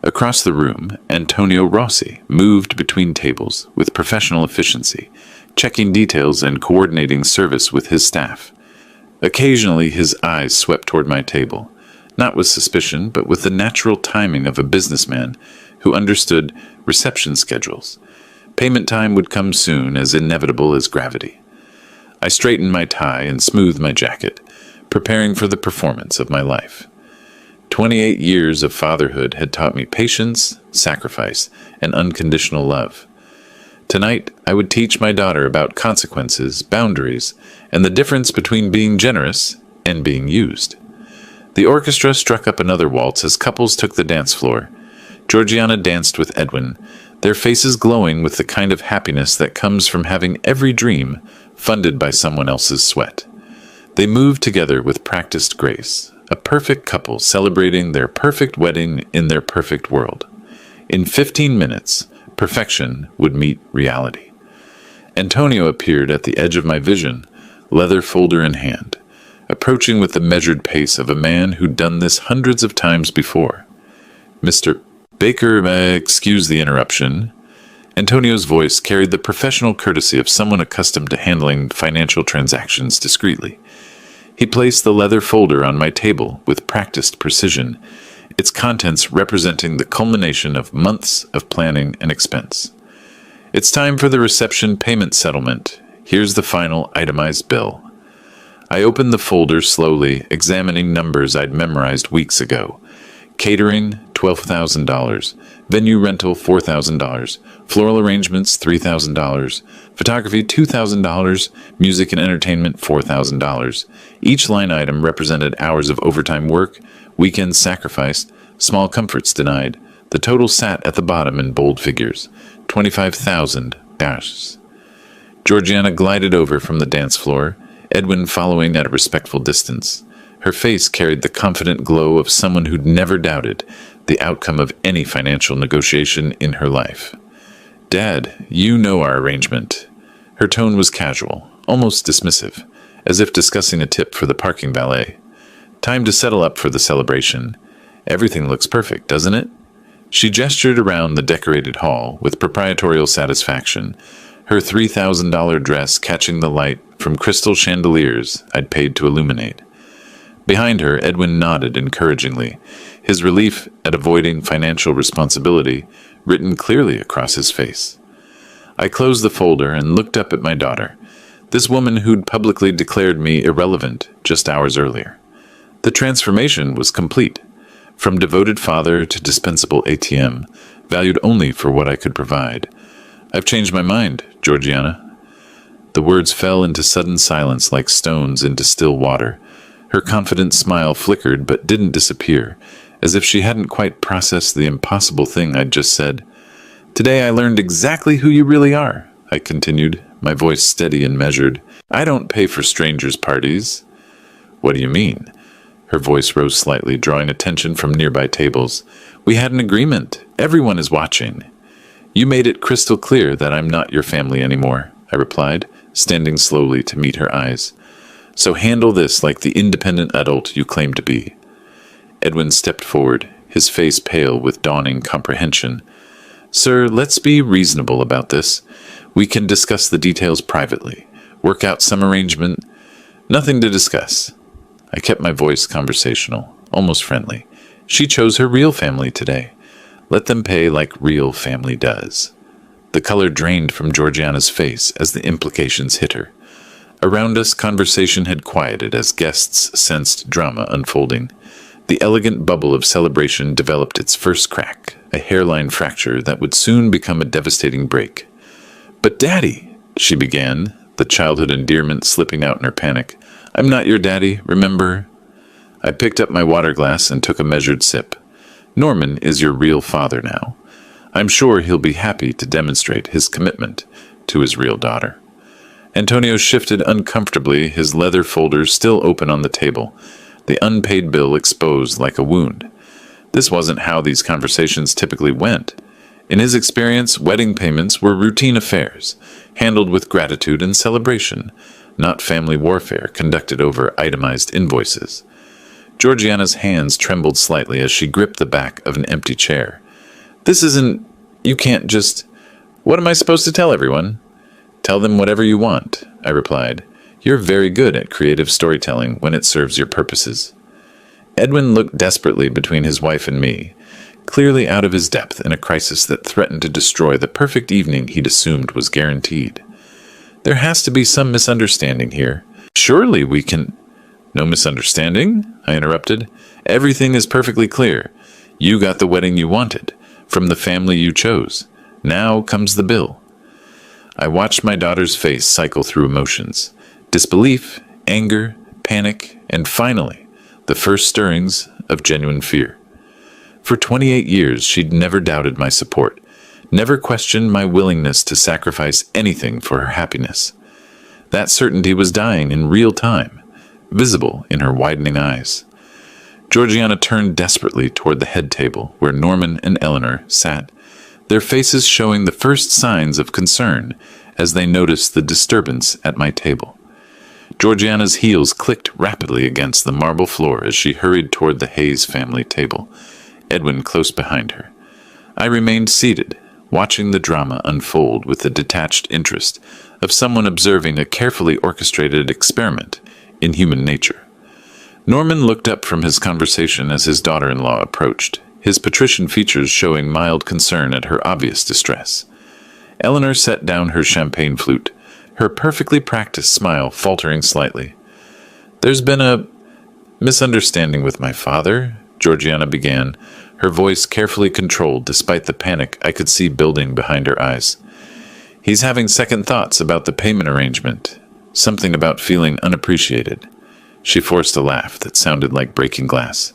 Across the room, Antonio Rossi moved between tables with professional efficiency, checking details and coordinating service with his staff. Occasionally, his eyes swept toward my table, not with suspicion, but with the natural timing of a businessman who understood reception schedules. Payment time would come soon, as inevitable as gravity. I straightened my tie and smoothed my jacket, preparing for the performance of my life. 28 years of fatherhood had taught me patience, sacrifice, and unconditional love. Tonight, I would teach my daughter about consequences, boundaries, and the difference between being generous and being used. The orchestra struck up another waltz as couples took the dance floor. Georgiana danced with Edwin, their faces glowing with the kind of happiness that comes from having every dream funded by someone else's sweat. They moved together with practiced grace, a perfect couple celebrating their perfect wedding in their perfect world. In 15 minutes, perfection would meet reality. Antonio appeared at the edge of my vision, leather folder in hand, approaching with the measured pace of a man who'd done this hundreds of times before. Mr. Baker, excuse the interruption. Antonio's voice carried the professional courtesy of someone accustomed to handling financial transactions discreetly. He placed the leather folder on my table with practiced precision, its contents representing the culmination of months of planning and expense. It's time for the reception payment settlement. Here's the final itemized bill. I opened the folder slowly, examining numbers I'd memorized weeks ago. Catering, $12,000. Venue rental, $4,000. Floral arrangements, $3,000. Photography, $2,000. Music and entertainment, $4,000. Each line item represented hours of overtime work, weekends sacrificed, small comforts denied. The total sat at the bottom in bold figures. $25,000. Georgiana glided over from the dance floor, Edwin following at a respectful distance. Her face carried the confident glow of someone who'd never doubted the outcome of any financial negotiation in her life. Dad, you know our arrangement. Her tone was casual, almost dismissive, as if discussing a tip for the parking valet. Time to settle up for the celebration. Everything looks perfect, doesn't it? She gestured around the decorated hall with proprietorial satisfaction, her $3,000 dress catching the light from crystal chandeliers I'd paid to illuminate. Behind her, Edwin nodded encouragingly, his relief at avoiding financial responsibility written clearly across his face. I closed the folder and looked up at my daughter, this woman who'd publicly declared me irrelevant just hours earlier. The transformation was complete, from devoted father to dispensable ATM, valued only for what I could provide. I've changed my mind, Georgiana. The words fell into sudden silence like stones into still water. Her confident smile flickered but didn't disappear, as if she hadn't quite processed the impossible thing I'd just said. Today I learned exactly who you really are, I continued, my voice steady and measured. I don't pay for strangers' parties. What do you mean? Her voice rose slightly, drawing attention from nearby tables. We had an agreement. Everyone is watching. You made it crystal clear that I'm not your family anymore, I replied, standing slowly to meet her eyes. So handle this like the independent adult you claim to be. Edwin stepped forward, his face pale with dawning comprehension. Sir, let's be reasonable about this. We can discuss the details privately, work out some arrangement. Nothing to discuss. I kept my voice conversational, almost friendly. She chose her real family today. Let them pay like real family does. The color drained from Georgiana's face as the implications hit her. Around us, conversation had quieted as guests sensed drama unfolding. The elegant bubble of celebration developed its first crack, a hairline fracture that would soon become a devastating break. But Daddy, she began, the childhood endearment slipping out in her panic. I'm not your daddy, remember? I picked up my water glass and took a measured sip. Norman is your real father now. I'm sure he'll be happy to demonstrate his commitment to his real daughter. Antonio shifted uncomfortably, his leather folders still open on the table, the unpaid bill exposed like a wound. This wasn't how these conversations typically went. In his experience, wedding payments were routine affairs, handled with gratitude and celebration, not family warfare conducted over itemized invoices. Georgiana's hands trembled slightly as she gripped the back of an empty chair. This isn't... You can't just... What am I supposed to tell everyone? Tell them whatever you want, I replied. You're very good at creative storytelling when it serves your purposes. Edwin looked desperately between his wife and me, clearly out of his depth in a crisis that threatened to destroy the perfect evening he'd assumed was guaranteed. There has to be some misunderstanding here. Surely we can... No misunderstanding? I interrupted. Everything is perfectly clear. You got the wedding you wanted, from the family you chose. Now comes the bill. I watched my daughter's face cycle through emotions. Disbelief, anger, panic, and finally, the first stirrings of genuine fear. For 28 years, she'd never doubted my support, never questioned my willingness to sacrifice anything for her happiness. That certainty was dying in real time, visible in her widening eyes. Georgiana turned desperately toward the head table where Norman and Eleanor sat, their faces showing the first signs of concern as they noticed the disturbance at my table. Georgiana's heels clicked rapidly against the marble floor as she hurried toward the Hayes family table, Edwin close behind her. I remained seated, watching the drama unfold with the detached interest of someone observing a carefully orchestrated experiment in human nature. Norman looked up from his conversation as his daughter-in-law approached, his patrician features showing mild concern at her obvious distress. Eleanor set down her champagne flute, her perfectly practiced smile faltering slightly. "There's been a misunderstanding with my father," Georgiana began, her voice carefully controlled despite the panic I could see building behind her eyes. "He's having second thoughts about the payment arrangement, something about feeling unappreciated." She forced a laugh that sounded like breaking glass.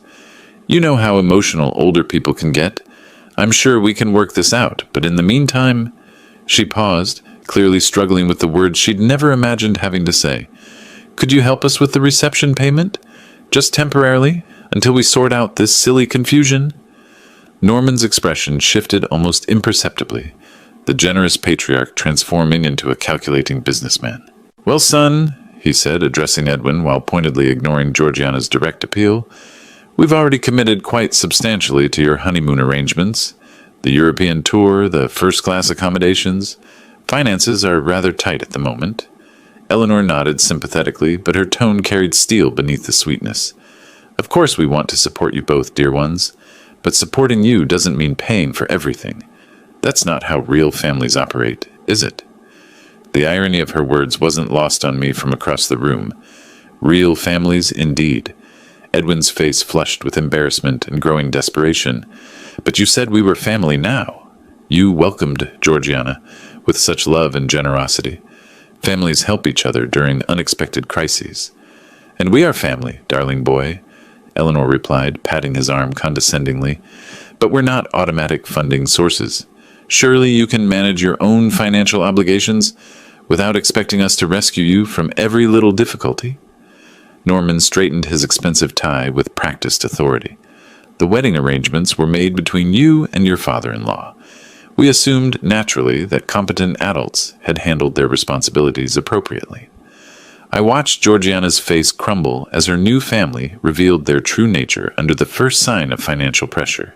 "You know how emotional older people can get. I'm sure we can work this out, but in the meantime—" She paused, clearly struggling with the words she'd never imagined having to say. "Could you help us with the reception payment? Just temporarily, until we sort out this silly confusion?" Norman's expression shifted almost imperceptibly, the generous patriarch transforming into a calculating businessman. "Well, son," he said, addressing Edwin while pointedly ignoring Georgiana's direct appeal, "we've already committed quite substantially to your honeymoon arrangements. The European tour, the first-class accommodations. Finances are rather tight at the moment." Eleanor nodded sympathetically, but her tone carried steel beneath the sweetness. "Of course we want to support you both, dear ones, but supporting you doesn't mean paying for everything. That's not how real families operate, is it?" The irony of her words wasn't lost on me from across the room. Real families, indeed. Edwin's face flushed with embarrassment and growing desperation. "But you said we were family now." You welcomed Georgiana with such love and generosity. Families help each other during unexpected crises. "And we are family, darling boy," Eleanor replied, patting his arm condescendingly. "But we're not automatic funding sources. Surely you can manage your own financial obligations without expecting us to rescue you from every little difficulty?" Norman straightened his expensive tie with practiced authority. "The wedding arrangements were made between you and your father-in-law. We assumed, naturally, that competent adults had handled their responsibilities appropriately." I watched Georgiana's face crumble as her new family revealed their true nature under the first sign of financial pressure.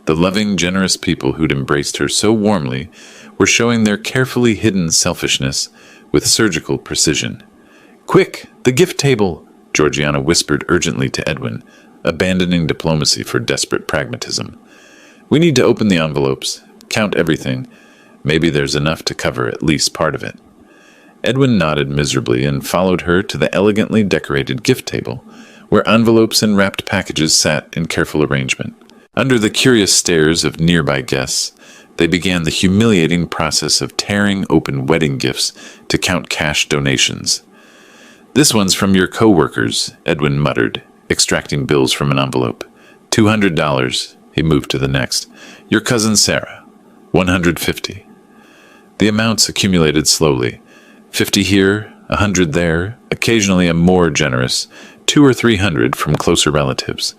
The loving, generous people who'd embraced her so warmly were showing their carefully hidden selfishness with surgical precision. "Quick, the gift table!" Georgiana whispered urgently to Edwin, abandoning diplomacy for desperate pragmatism. "We need to open the envelopes, count everything. Maybe there's enough to cover at least part of it." Edwin nodded miserably and followed her to the elegantly decorated gift table, where envelopes and wrapped packages sat in careful arrangement. Under the curious stares of nearby guests, they began the humiliating process of tearing open wedding gifts to count cash donations. "This one's from your co-workers," Edwin muttered, extracting bills from an envelope. $200. He moved to the next. "Your cousin Sarah. $150. The amounts accumulated slowly. 50 here, 100 there, occasionally a more generous 200 or 300 from closer relatives.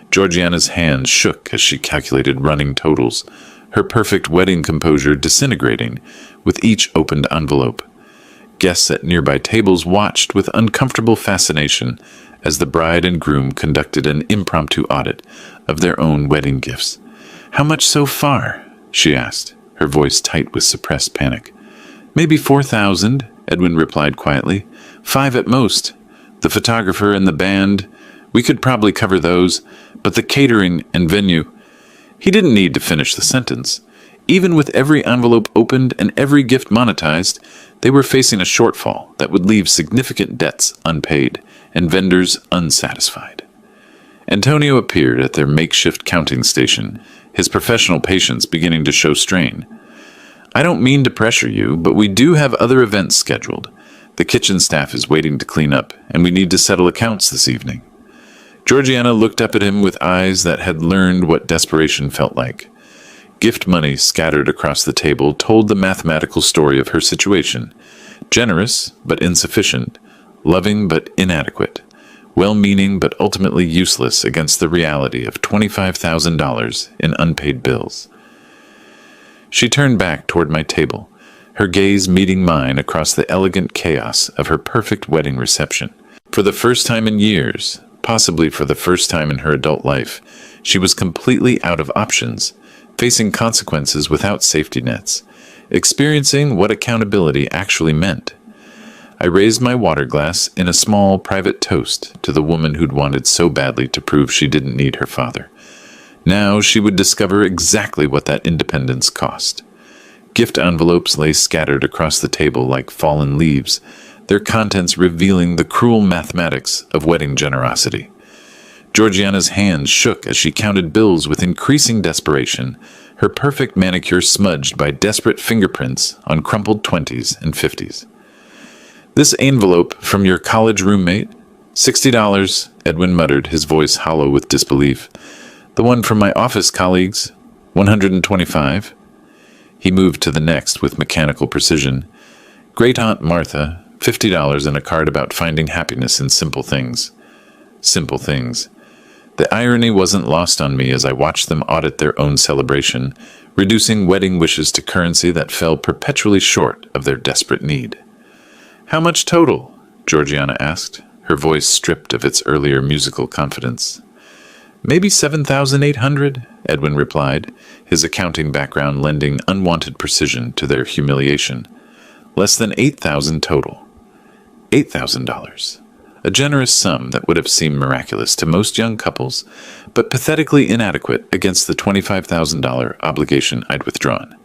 Georgiana's hands shook as she calculated running totals, her perfect wedding composure disintegrating with each opened envelope. Guests at nearby tables watched with uncomfortable fascination as the bride and groom conducted an impromptu audit of their own wedding gifts. "How much so far?" she asked, her voice tight with suppressed panic. "Maybe 4,000, Edwin replied quietly. 5 at most. The photographer and the band, we could probably cover those, but the catering and venue—" He didn't need to finish the sentence. Even with every envelope opened and every gift monetized, they were facing a shortfall that would leave significant debts unpaid, and vendors unsatisfied. Antonio appeared at their makeshift counting station, his professional patience beginning to show strain. "I don't mean to pressure you, but we do have other events scheduled. The kitchen staff is waiting to clean up, and we need to settle accounts this evening." Georgiana looked up at him with eyes that had learned what desperation felt like. Gift money scattered across the table told the mathematical story of her situation. Generous, but insufficient. Loving, but inadequate. Well-meaning, but ultimately useless against the reality of $25,000 in unpaid bills. She turned back toward my table, her gaze meeting mine across the elegant chaos of her perfect wedding reception. For the first time in years, possibly for the first time in her adult life, she was completely out of options, facing consequences without safety nets, experiencing what accountability actually meant. I raised my water glass in a small private toast to the woman who'd wanted so badly to prove she didn't need her father. Now she would discover exactly what that independence cost. Gift envelopes lay scattered across the table like fallen leaves, their contents revealing the cruel mathematics of wedding generosity. Georgiana's hands shook as she counted bills with increasing desperation, her perfect manicure smudged by desperate fingerprints on crumpled 20s and 50s. "This envelope from your college roommate? $60, Edwin muttered, his voice hollow with disbelief. "The one from my office colleagues? $125. He moved to the next with mechanical precision. "Great Aunt Martha, $50 and a card about finding happiness in simple things." Simple things. The irony wasn't lost on me as I watched them audit their own celebration, reducing wedding wishes to currency that fell perpetually short of their desperate need. "How much total?" Georgiana asked, her voice stripped of its earlier musical confidence. "Maybe 7,800, Edwin replied, his accounting background lending unwanted precision to their humiliation. "Less than 8,000 total." $8,000. A generous sum that would have seemed miraculous to most young couples, but pathetically inadequate against the $25,000 obligation I'd withdrawn.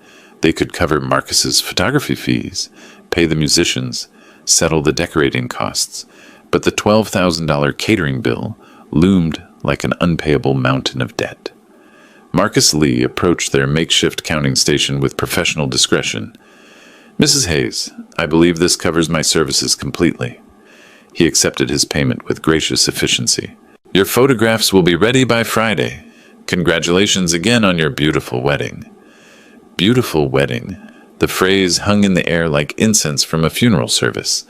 They could cover Marcus's photography fees, pay the musicians, settle the decorating costs, but the $12,000 catering bill loomed like an unpayable mountain of debt. Marcus Lee approached their makeshift counting station with professional discretion. "Mrs. Hayes, I believe this covers my services completely." He accepted his payment with gracious efficiency. "Your photographs will be ready by Friday. Congratulations again on your beautiful wedding." Beautiful wedding. The phrase hung in the air like incense from a funeral service,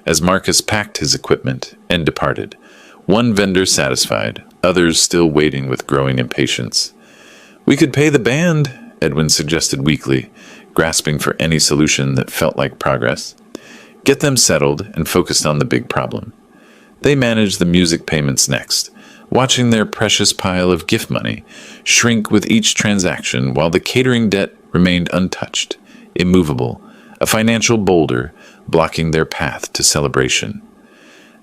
as Marcus packed his equipment and departed, one vendor satisfied, others still waiting with growing impatience. "We could pay the band," Edwin suggested weakly, grasping for any solution that felt like progress. Get them settled and focused on the big problem. They managed the music payments next, watching their precious pile of gift money shrink with each transaction while the catering debt remained untouched, immovable, a financial boulder blocking their path to celebration.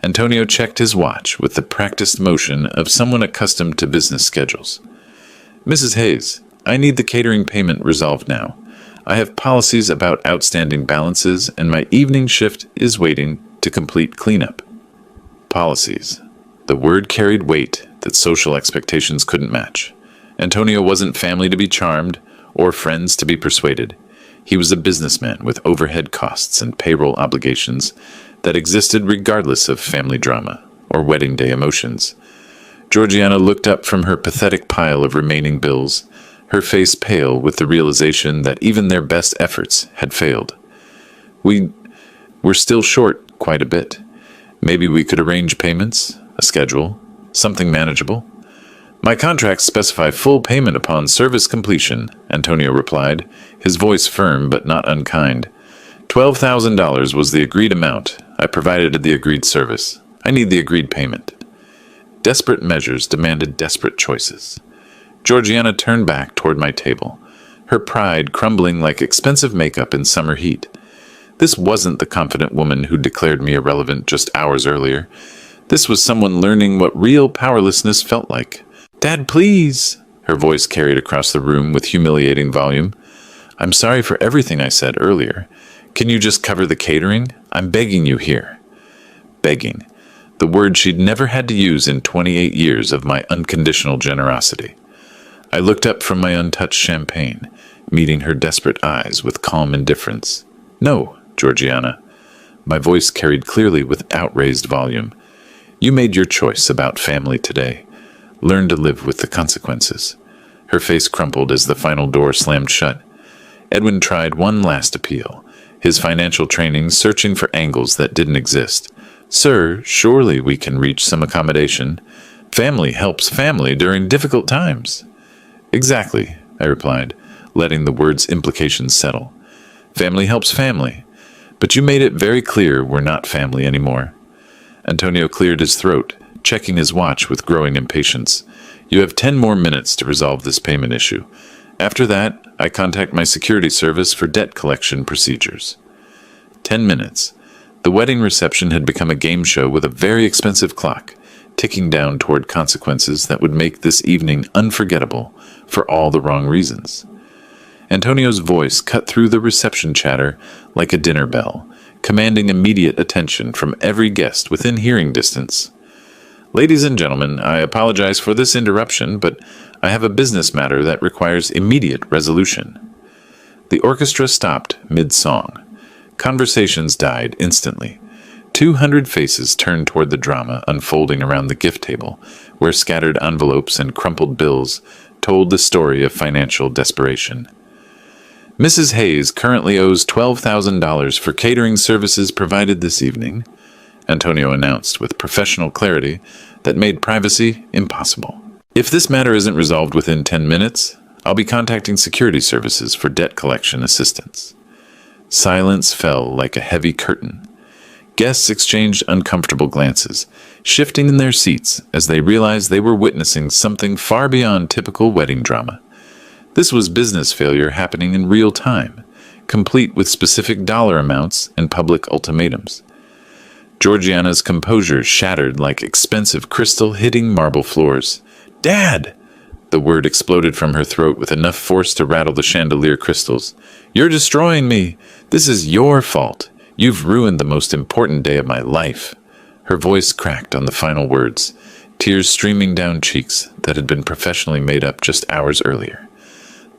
Antonio checked his watch with the practiced motion of someone accustomed to business schedules. "Mrs. Hayes, I need the catering payment resolved now. I have policies about outstanding balances, and my evening shift is waiting to complete cleanup." Policies. The word carried weight that social expectations couldn't match. Antonio wasn't family to be charmed, or friends to be persuaded. He was a businessman with overhead costs and payroll obligations that existed regardless of family drama or wedding day emotions. Georgiana looked up from her pathetic pile of remaining bills, her face pale with the realization that even their best efforts had failed. We're still short quite a bit. Maybe we could arrange payments, a schedule, something manageable." "My contracts specify full payment upon service completion," Antonio replied, his voice firm but not unkind. $12,000 was the agreed amount. I provided the agreed service. I need the agreed payment." Desperate measures demanded desperate choices. Georgiana turned back toward my table, her pride crumbling like expensive makeup in summer heat. This wasn't the confident woman who declared me irrelevant just hours earlier. This was someone learning what real powerlessness felt like. "Dad, please!" Her voice carried across the room with humiliating volume. "I'm sorry for everything I said earlier. Can you just cover the catering? I'm begging you here." Begging. the word she'd never had to use in 28 years of my unconditional generosity. I looked up from my untouched champagne, meeting her desperate eyes with calm indifference. "No, Georgiana." My voice carried clearly with outraised volume. "You made your choice about family today. Learn to live with the consequences." Her face crumpled as the final door slammed shut. Edwin tried one last appeal, his financial training searching for angles that didn't exist. "Sir, surely we can reach some accommodation. Family helps family during difficult times." "Exactly," I replied, letting the word's implications settle. "Family helps family. But you made it very clear we're not family anymore." Antonio cleared his throat, checking his watch with growing impatience. "You have 10 more minutes to resolve this payment issue. After that, I contact my security service for debt collection procedures." 10 minutes. The wedding reception had become a game show with a very expensive clock, ticking down toward consequences that would make this evening unforgettable for all the wrong reasons. Antonio's voice cut through the reception chatter like a dinner bell, commanding immediate attention from every guest within hearing distance. "Ladies and gentlemen, I apologize for this interruption, but I have a business matter that requires immediate resolution." The orchestra stopped mid-song. Conversations died instantly. 200 faces turned toward the drama unfolding around the gift table, where scattered envelopes and crumpled bills told the story of financial desperation. "Mrs. Hayes currently owes $12,000 for catering services provided this evening," Antonio announced with professional clarity that made privacy impossible. "If this matter isn't resolved within 10 minutes, I'll be contacting security services for debt collection assistance." Silence fell like a heavy curtain. Guests exchanged uncomfortable glances, shifting in their seats as they realized they were witnessing something far beyond typical wedding drama. This was business failure happening in real time, complete with specific dollar amounts and public ultimatums. Georgiana's composure shattered like expensive crystal hitting marble floors. "Dad!" The word exploded from her throat with enough force to rattle the chandelier crystals. "You're destroying me! This is your fault! You've ruined the most important day of my life!" Her voice cracked on the final words, tears streaming down cheeks that had been professionally made up just hours earlier.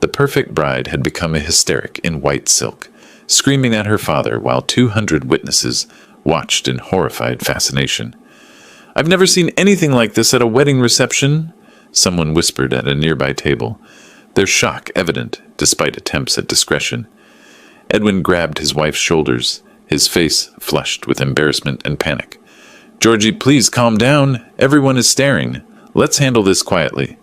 The perfect bride had become a hysteric in white silk, screaming at her father while 200 witnesses watched in horrified fascination. "I've never seen anything like this at a wedding reception," someone whispered at a nearby table, their shock evident despite attempts at discretion. Edwin grabbed his wife's shoulders, his face flushed with embarrassment and panic. "Georgie, please calm down. Everyone is staring. Let's handle this quietly."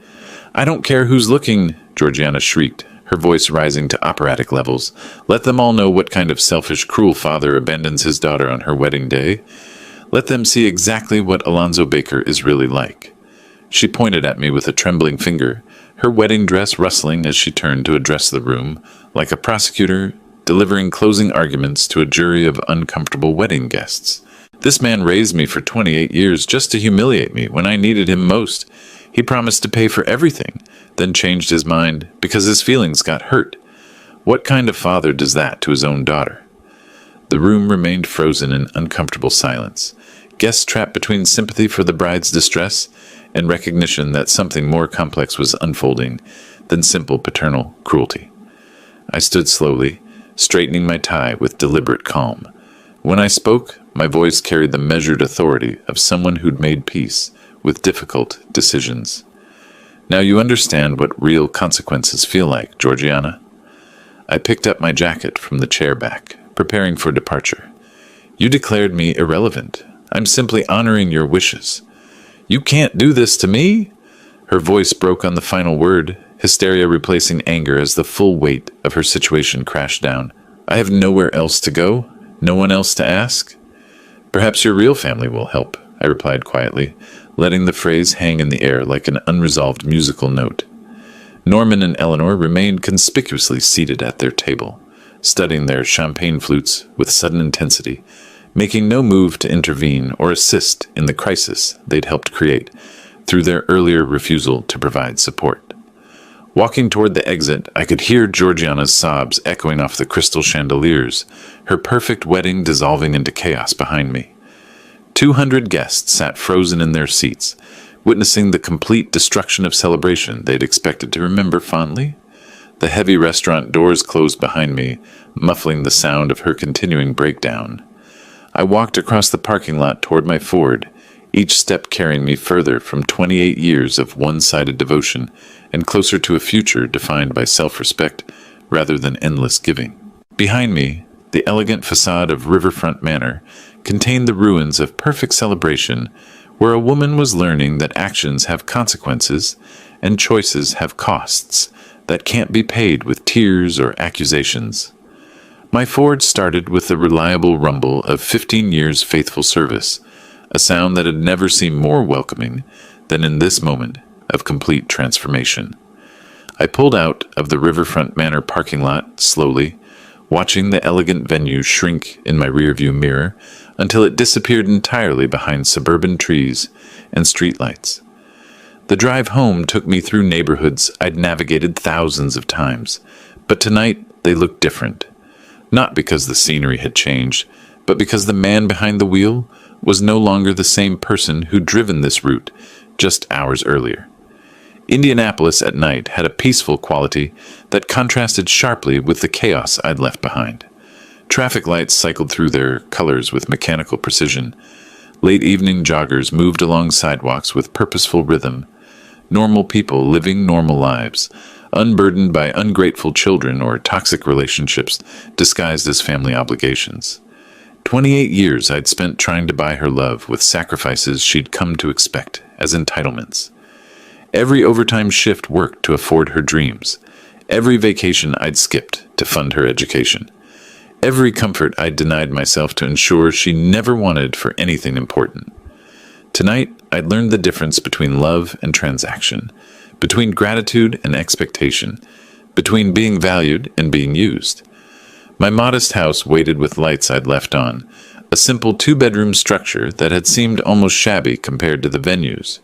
"I don't care who's looking," Georgiana shrieked, her voice rising to operatic levels. "Let them all know what kind of selfish, cruel father abandons his daughter on her wedding day. Let them see exactly what Alonzo Baker is really like." She pointed at me with a trembling finger, her wedding dress rustling as she turned to address the room, like a prosecutor delivering closing arguments to a jury of uncomfortable wedding guests. "This man raised me for 28 years just to humiliate me when I needed him most. He promised to pay for everything, then changed his mind because his feelings got hurt. What kind of father does that to his own daughter?" The room remained frozen in uncomfortable silence, guests trapped between sympathy for the bride's distress and recognition that something more complex was unfolding than simple paternal cruelty. I stood slowly, straightening my tie with deliberate calm. When I spoke, my voice carried the measured authority of someone who'd made peace with difficult decisions. "Now you understand what real consequences feel like, Georgiana." I picked up my jacket from the chair back, preparing for departure. "You declared me irrelevant. I'm simply honoring your wishes." "You can't do this to me!" Her voice broke on the final word, hysteria replacing anger as the full weight of her situation crashed down. "I have nowhere else to go, no one else to ask." "Perhaps your real family will help," I replied quietly, letting the phrase hang in the air like an unresolved musical note. Norman and Eleanor remained conspicuously seated at their table, studying their champagne flutes with sudden intensity, making no move to intervene or assist in the crisis they'd helped create through their earlier refusal to provide support. Walking toward the exit, I could hear Georgiana's sobs echoing off the crystal chandeliers, her perfect wedding dissolving into chaos behind me. 200 guests sat frozen in their seats, witnessing the complete destruction of celebration they'd expected to remember fondly. The heavy restaurant doors closed behind me, muffling the sound of her continuing breakdown. I walked across the parking lot toward my Ford, each step carrying me further from 28 years of one-sided devotion and closer to a future defined by self-respect rather than endless giving. Behind me, the elegant facade of Riverfront Manor contained the ruins of perfect celebration where a woman was learning that actions have consequences and choices have costs that can't be paid with tears or accusations. My Ford started with the reliable rumble of 15 years' faithful service, a sound that had never seemed more welcoming than in this moment of complete transformation. I pulled out of the Riverfront Manor parking lot slowly, watching the elegant venue shrink in my rearview mirror until it disappeared entirely behind suburban trees and streetlights. The drive home took me through neighborhoods I'd navigated thousands of times, but tonight they looked different. Not because the scenery had changed, but because the man behind the wheel was no longer the same person who'd driven this route just hours earlier. Indianapolis at night had a peaceful quality that contrasted sharply with the chaos I'd left behind. Traffic lights cycled through their colors with mechanical precision. Late evening joggers moved along sidewalks with purposeful rhythm. Normal people living normal lives, unburdened by ungrateful children or toxic relationships disguised as family obligations. 28 years I'd spent trying to buy her love with sacrifices she'd come to expect as entitlements. Every overtime shift worked to afford her dreams. Every vacation I'd skipped to fund her education. Every comfort I'd denied myself to ensure she never wanted for anything important. Tonight, I'd learned the difference between love and transaction, between gratitude and expectation, between being valued and being used. My modest house waited with lights I'd left on, a simple two-bedroom structure that had seemed almost shabby compared to the venues,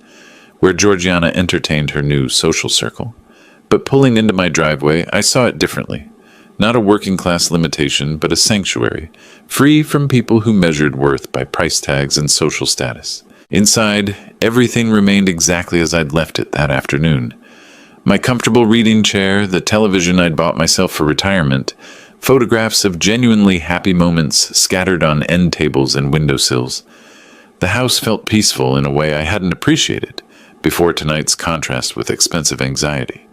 where Georgiana entertained her new social circle. But pulling into my driveway, I saw it differently. Not a working-class limitation, but a sanctuary, free from people who measured worth by price tags and social status. Inside, everything remained exactly as I'd left it that afternoon. My comfortable reading chair, the television I'd bought myself for retirement, photographs of genuinely happy moments scattered on end tables and windowsills. The house felt peaceful in a way I hadn't appreciated before tonight's contrast with expensive anxiety.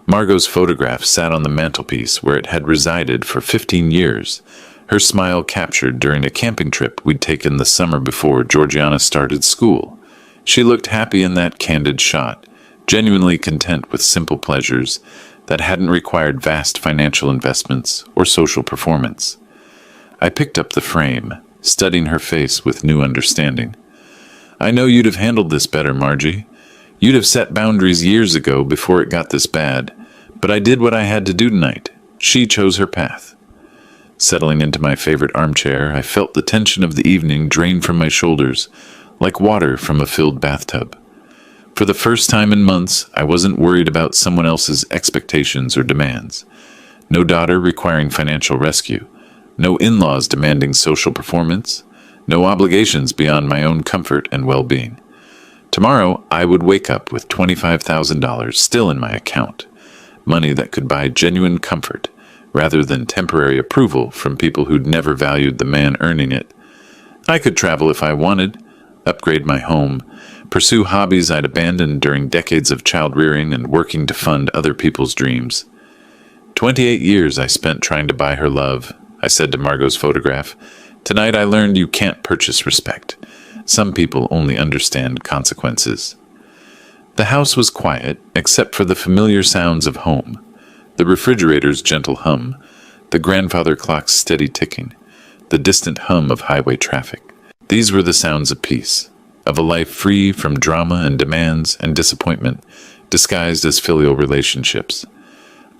Margot's photograph sat on the mantelpiece where it had resided for 15 years, her smile captured during a camping trip we'd taken the summer before Georgiana started school. She looked happy in that candid shot, genuinely content with simple pleasures that hadn't required vast financial investments or social performance. I picked up the frame, studying her face with new understanding. I know you'd have handled this better, Margie. You'd have set boundaries years ago before it got this bad, but I did what I had to do tonight. She chose her path. Settling into my favorite armchair, I felt the tension of the evening drain from my shoulders, like water from a filled bathtub. For the first time in months, I wasn't worried about someone else's expectations or demands. No daughter requiring financial rescue, no in-laws demanding social performance, no obligations beyond my own comfort and well-being. Tomorrow, I would wake up with $25,000 still in my account, money that could buy genuine comfort, rather than temporary approval from people who'd never valued the man earning it. I could travel if I wanted, upgrade my home, pursue hobbies I'd abandoned during decades of child-rearing and working to fund other people's dreams. 28 years I spent trying to buy her love, I said to Margot's photograph. Tonight I learned you can't purchase respect. Some people only understand consequences. The house was quiet, except for the familiar sounds of home. The refrigerator's gentle hum, the grandfather clock's steady ticking, the distant hum of highway traffic. These were the sounds of peace, of a life free from drama and demands and disappointment, disguised as filial relationships.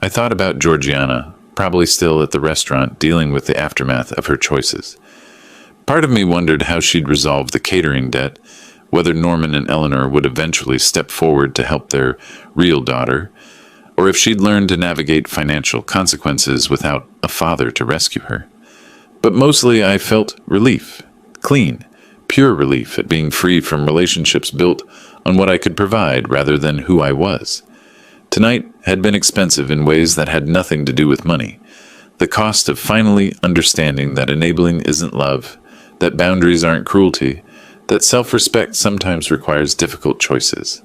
I thought about Georgiana, probably still at the restaurant dealing with the aftermath of her choices. Part of me wondered how she'd resolve the catering debt, whether Norman and Eleanor would eventually step forward to help their real daughter, or if she'd learned to navigate financial consequences without a father to rescue her. But mostly I felt relief, clean, pure relief at being free from relationships built on what I could provide rather than who I was. Tonight had been expensive in ways that had nothing to do with money. The cost of finally understanding that enabling isn't love, that boundaries aren't cruelty, that self-respect sometimes requires difficult choices.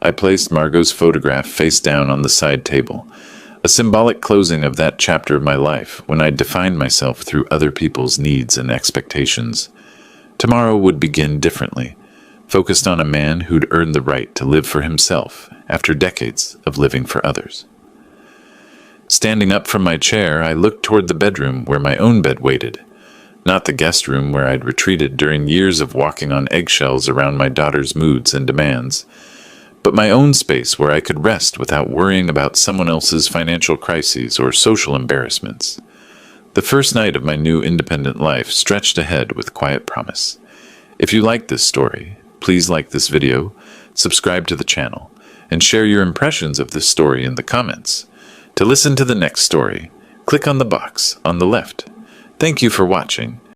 I placed Margot's photograph face down on the side table, a symbolic closing of that chapter of my life when I defined myself through other people's needs and expectations. Tomorrow would begin differently, focused on a man who'd earned the right to live for himself after decades of living for others. Standing up from my chair, I looked toward the bedroom where my own bed waited, not the guest room where I'd retreated during years of walking on eggshells around my daughter's moods and demands, but my own space where I could rest without worrying about someone else's financial crises or social embarrassments. The first night of my new independent life stretched ahead with quiet promise. If you like this story, please like this video, subscribe to the channel, and share your impressions of this story in the comments. To listen to the next story, click on the box on the left. Thank you for watching.